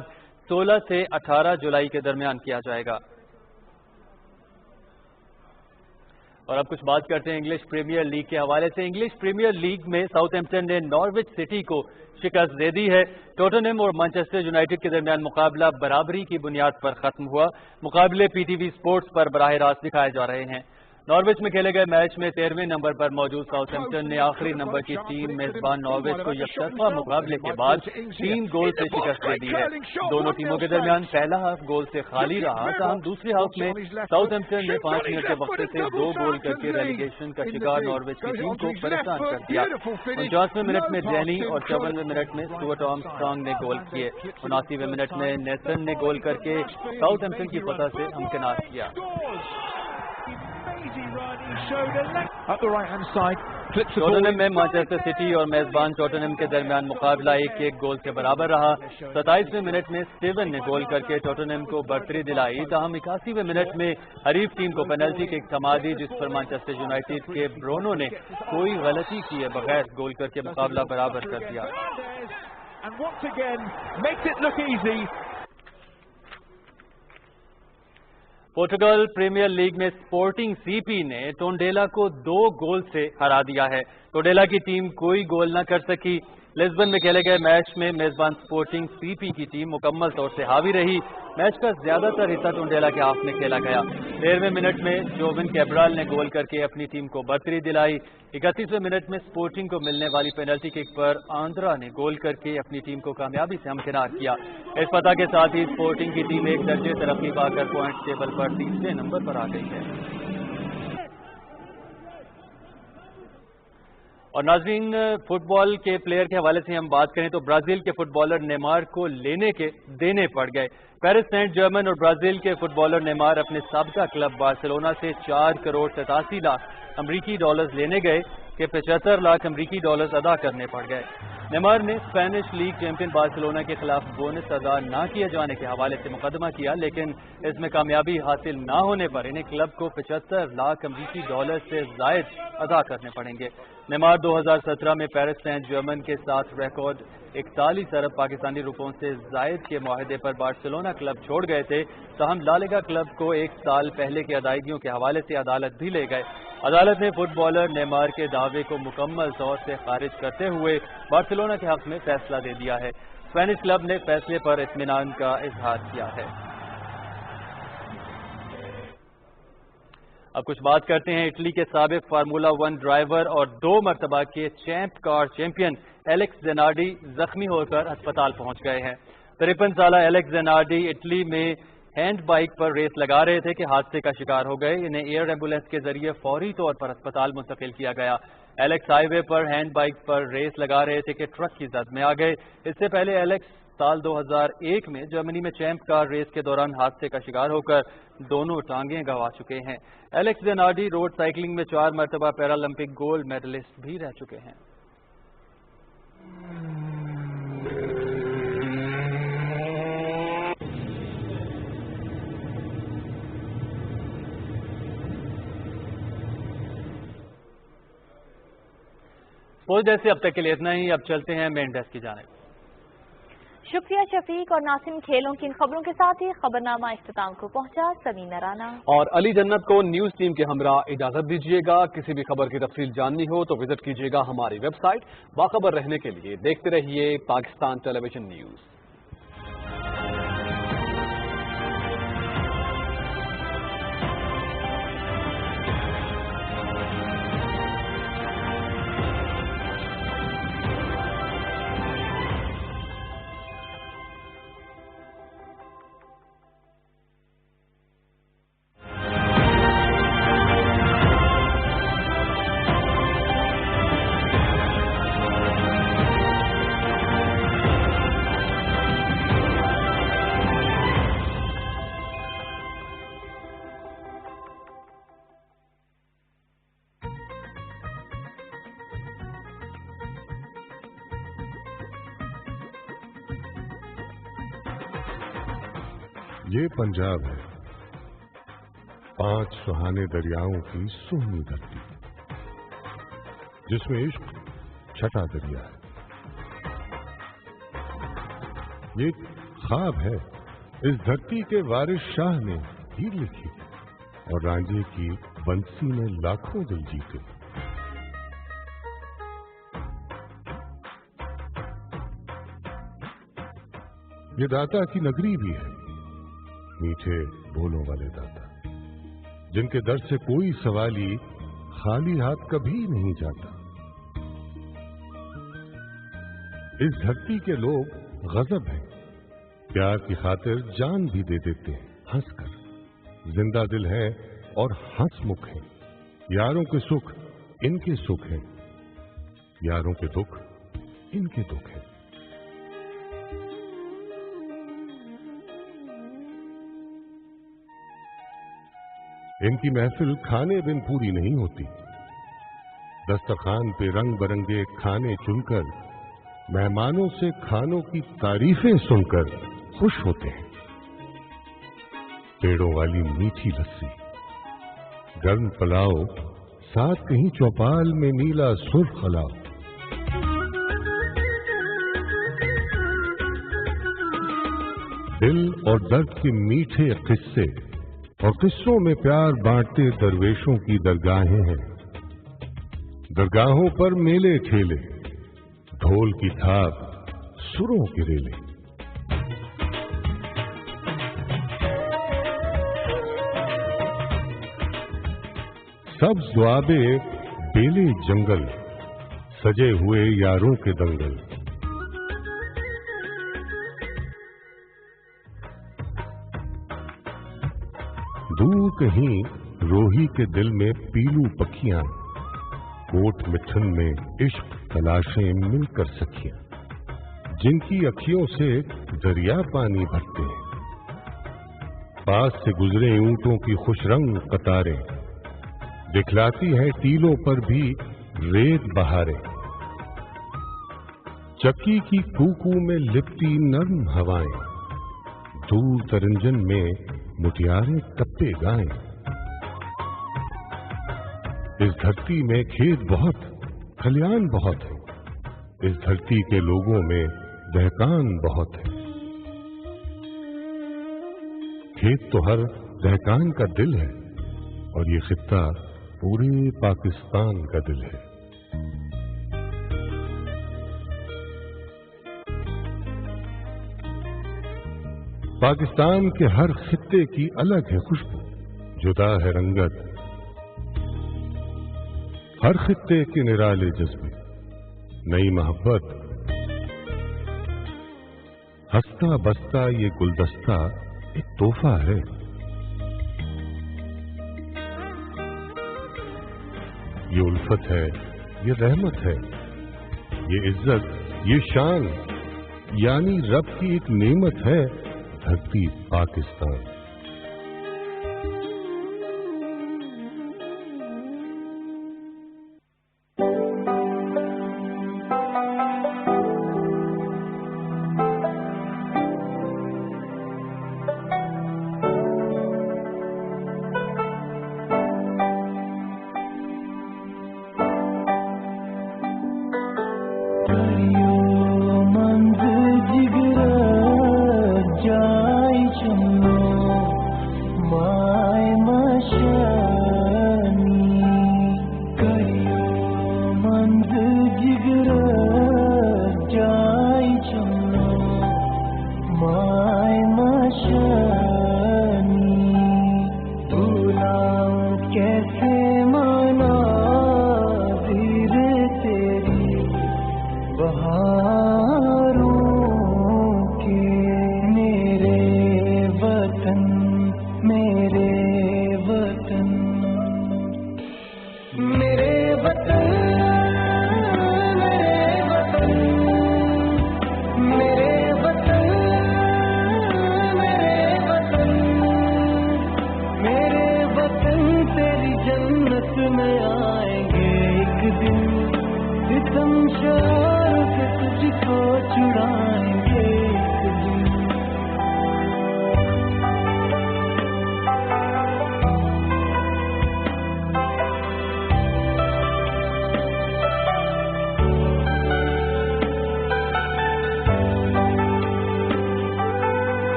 16 سے 18 جولائی کے درمیان کیا جائے گا۔ اور اب کچھ بات کرتے ہیں انگلش پریمیئر لیگ کے حوالے سے۔ انگلش پریمیئر لیگ میں ساؤتھ ہیمپٹن نے ناروچ سٹی کو شکست دے دی ہے۔ ٹوٹنہم اور مانچسٹر یونائیٹڈ کے درمیان مقابلہ برابری کی بنیاد پر ختم ہوا۔ مقابلے پی ٹی وی سپورٹس پر براہ راست دکھائے جا رہے ہیں۔ ناروچ میں کھیلے گئے میچ میں 13ویں نمبر پر موجود ساؤتھ ہیمپٹن نے آخری نمبر کی ٹیم میزبان ناروچ کو یکطرفہ مقابلے کے بعد 3 گول سے شکست دے دی ہے۔ دونوں ٹیموں کے درمیان پہلا ہاف گول سے خالی رہا، تاہم دوسرے ہاف میں ساؤتھ ہیمپٹن نے 5 منٹ کے وقفے سے 2 گول کر کے ریلیگیشن کا شکار ناروچ کی ٹیم کو پریشان کر دیا۔ 49ویں منٹ میں ڈینی اور 54ویں منٹ میں اسٹوارٹ آرمسٹرانگ نے گول کیے۔ 79ویں منٹ میں نیسن نے گول کر کے ساؤتھ ہیمپٹن کی فتح سے ہمکنار کیا۔ ٹوٹنہم میں مانچسٹر سٹی اور میزبان ٹوٹنہم کے درمیان مقابلہ 1-1 گول کے برابر رہا۔ 27ویں منٹ میں سٹیون نے گول کر کے ٹوٹنہم کو برتری دلائی، تاہم 81ویں منٹ میں حریف ٹیم کو پینلٹی کک تھما دی، جس پر مانچسٹر یونائیٹڈ کے برونو نے کوئی غلطی کیے بغیر گول کر کے مقابلہ برابر کر دیا۔ پورٹگل پریمیئر لیگ میں سپورٹنگ سی پی نے ٹونڈیلا کو 2 گول سے ہرا دیا ہے۔ ٹونڈیلا کی ٹیم کوئی گول نہ کر سکی۔ لسبن میں کھیلے گئے میچ میں میزبان سپورٹنگ سی پی کی ٹیم مکمل طور سے حاوی رہی۔ میچ کا زیادہ تر حصہ ٹونڈیلا کے ہاف میں کھیلا گیا۔ 13ویں منٹ میں جوون کیبرال نے گول کر کے اپنی ٹیم کو برتری دلائی۔ 31ویں منٹ میں سپورٹنگ کو ملنے والی پینلٹی کک پر آندرا نے گول کر کے اپنی ٹیم کو کامیابی سے ہمکنار کیا۔ اس فتح کے ساتھ ہی سپورٹنگ کی ٹیم 1 درجے ترقی پا کر پوائنٹس ٹیبل پر 3رے نمبر پر آ گئی ہے۔ اور ناظرین، فٹ بال کے پلیئر کے حوالے سے ہم بات کریں تو برازیل کے فٹ بالر نیمار کو لینے کے دینے پڑ گئے۔ پیرس سینٹ جرمن اور برازیل کے فٹ بالر نیمار اپنے سابقہ کلب بارسلونا سے 4 کروڑ 87 لاکھ امریکی ڈالرز لینے گئے کہ 75 لاکھ امریکی ڈالرز ادا کرنے پڑ گئے۔ نیمار نے اسپینش لیگ چیمپئن بارسلونا کے خلاف بونس ادا نہ کیے جانے کے حوالے سے مقدمہ کیا، لیکن اس میں کامیابی حاصل نہ ہونے پر انہیں کلب کو 75 لاکھ امریکی ڈالر سے زائد ادا کرنے پڑیں گے۔ نیمار 2017 میں پیرس سینٹ جرمن کے ساتھ ریکارڈ 41 ارب پاکستانی روپوں سے زائد کے معاہدے پر بارسلونا کلب چھوڑ گئے تھے، تاہم لا لیگا کلب کو 1 سال پہلے کی ادائیگیوں کے حوالے سے عدالت بھی لے گئے۔ عدالت نے فٹ بالر نیمار کے دعوے کو مکمل طور سے خارج کرتے ہوئے بارسلونا کے حق میں فیصلہ دے دیا ہے۔ اسپینش کلب نے فیصلے پر اطمینان کا اظہار کیا ہے۔ اب کچھ بات کرتے ہیں اٹلی کے سابق فارمولا 1 ڈرائیور اور 2 مرتبہ کے چیمپ کار چیمپئن ایلیکس زینارڈی زخمی ہو کر ہسپتال پہنچ گئے ہیں۔ 53 سالہ ایلیکس زینارڈی اٹلی میں ہینڈ بائک پر ریس لگا رہے تھے کہ حادثے کا شکار ہو گئے۔ انہیں ایئر ایمبولینس کے ذریعے فوری طور پر ہسپتال منتقل کیا گیا۔ ایلیکس ہائی وے پر ہینڈ بائک پر ریس لگا رہے تھے کہ ٹرک کی زد میں آ گئے۔ اس سے پہلے ایلیکس سال 2001 میں جرمنی میں چیمپ کار ریس کے دوران حادثے کا شکار ہو کر دونوں ٹانگیں گنوا چکے ہیں۔ ایلیکس زینارڈی روڈ سائیکلنگ میں 4 مرتبہ پیرالمپک گولڈ میڈلسٹ بھی رہ چکے ہیں۔ سپورٹ جیسے اب تک کے لیے اتنا ہی، اب چلتے ہیں مین ڈیسک کی جانب۔ شکریہ شفیق اور ناصم۔ کھیلوں کی ان خبروں کے ساتھ ہی خبرنامہ اختتام کو پہنچا۔ سمینہ رانا اور علی جنت کو نیوز ٹیم کے ہمراہ اجازت دیجیے گا۔ کسی بھی خبر کی تفصیل جاننی ہو تو وزٹ کیجیے گا ہماری ویب سائٹ۔ باخبر رہنے کے لیے دیکھتے رہیے پاکستان ٹیلی ویژن نیوز۔ یہ پنجاب ہے، 5 سہانے دریاؤں کی سونی دھرتی، جس میں عشق چھٹا دریا ہے۔ یہ خواب ہے اس دھرتی کے وارث شاہ نے ہیر لکھی اور رانجھے کی بنسی میں لاکھوں دل جیتے۔ یہ داتا کی نگری بھی ہے، میٹھے بولوں والے داتا، جن کے در سے کوئی سوالی خالی ہاتھ کبھی نہیں جاتا۔ اس دھرتی کے لوگ غضب ہیں، پیار کی خاطر جان بھی دے دیتے ہیں ہنس کر۔ زندہ دل ہے اور ہنس مکھ ہیں، یاروں کے سکھ ان کے سکھ ہیں، یاروں کے دکھ ان کے دکھ ہیں۔ ان کی محفل کھانے بن پوری نہیں ہوتی، دسترخوان پہ رنگ برنگے کھانے چن کر مہمانوں سے کھانوں کی تعریفیں سن کر خوش ہوتے ہیں۔ پیڑوں والی میٹھی لسی، گرم پلاؤ، ساتھ کہیں چوپال میں نیلا سرخ الاؤ۔ دل اور درد کے میٹھے قصے اور قصوں میں پیار بانٹتے درویشوں کی درگاہیں ہیں۔ درگاہوں پر میلے ٹھیلے، ڈھول کی تھاپ، سروں کے ریلے۔ سبز دوابے، بیلے جنگل، سجے ہوئے یاروں کے دنگل۔ دور کہیں روہی کے دل میں پیلو پکھیاں، کوٹ مٹھن میں عشق تلاشیں مل کر سکھیاں، جن کی اکھیوں سے دریا پانی بھرتے ہیں۔ پاس سے گزرے اونٹوں کی خوش رنگ قطاریں، دکھلاتی ہے ٹیلوں پر بھی ریت بہاریں۔ چکی کی کوکو میں لپٹی نرم ہوائیں، دور ترنجن میں مٹیارے ٹپے گائیں۔ اس دھرتی میں کھیت بہت، کھلیان بہت ہے، اس دھرتی کے لوگوں میں دہقان بہت ہے۔ کھیت تو ہر دہقان کا دل ہے، اور یہ خطہ پورے پاکستان کا دل ہے۔ پاکستان کے ہر خطے کی الگ ہے خوشبو، جدا ہے رنگت، ہر خطے کے نرالے جذبے، نئی محبت، ہستا بستا یہ گلدستہ ایک تحفہ ہے۔ یہ الفت ہے، یہ رحمت ہے، یہ عزت، یہ شان، یعنی رب کی ایک نعمت ہے دھرتی پاکستان۔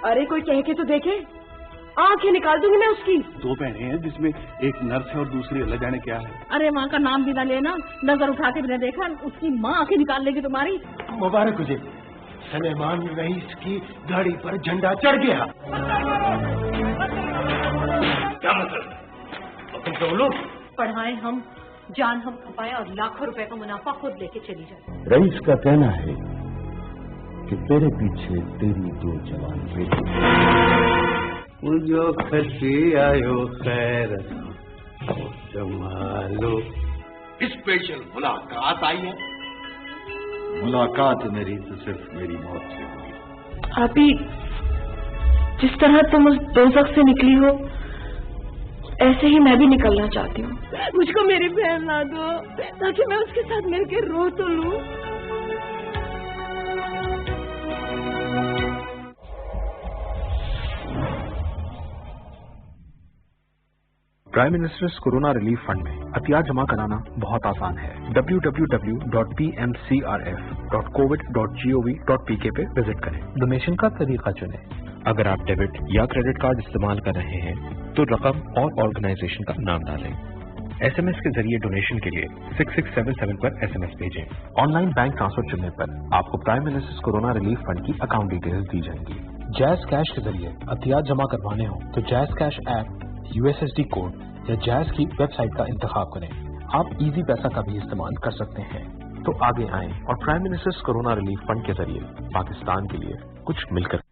ارے کوئی کہہ کے تو دیکھے، آنکھیں نکال دوں گی میں اس کی۔ 2 بہنیں ہیں جس میں ایک نرس ہے اور دوسری اللہ جانے کیا ہے۔ ارے ماں کا نام بھی نہ لینا، نظر اٹھا کے بھی نہ دیکھا، اس کی ماں آنکھیں نکال لے گی تمہاری۔ مبارک تجھے، سلیمان رئیس کی گاڑی پر جھنڈا چڑھ گیا۔ کیا مطلب؟ تم تو لوگ پڑھائیں ہم، جان ہم کھپائیں اور لاکھوں روپے کا منافع خود لے کے چلی جائیں۔ رئیس کا کہنا ہے کہ تیرے پیچھے تیری 2 جوان بیٹے جو کھسی آئیو خیر جمالو۔ اسپیشل ملاقات آئی ہے۔ ملاقات میری تو صرف میری موت سے ہوئی۔ آپ ہی جس طرح تم اس دوزخ سے نکلی ہو، ایسے ہی میں بھی نکلنا چاہتی ہوں۔ مجھ کو میری بہن لا دو تاکہ میں اس کے ساتھ مل کے رو تو لوں۔ Prime ministers corona relief fund میں عطیہ جمع کرانا بہت آسان ہے۔ www.pmcrf.covid.gov.pk پہ وزٹ کریں۔ ڈونیشن کا طریقہ چنیں۔ اگر آپ ڈیبٹ یا کریڈٹ کارڈ استعمال کر رہے ہیں تو رقم اور آرگنائزیشن کا نام ڈالیں۔ SMS के जरिए डोनेशन के लिए 6677 पर SMS भेजें। ऑनलाइन बैंक ट्रांसफर चुनने पर आपको prime ministers corona relief fund की अकाउंट डिटेल्स दी जाएंगी। जैज़ कैश के जरिए अतियात जमा करवाने हो तो jazz cash app, USSD code या जैज़ की वेबसाइट का इंतखाब करें। आप इजी पैसा का भी इस्तेमाल कर सकते हैं। तो आगे आएं और prime ministers corona relief fund के जरिए पाकिस्तान के लिए कुछ मिलकर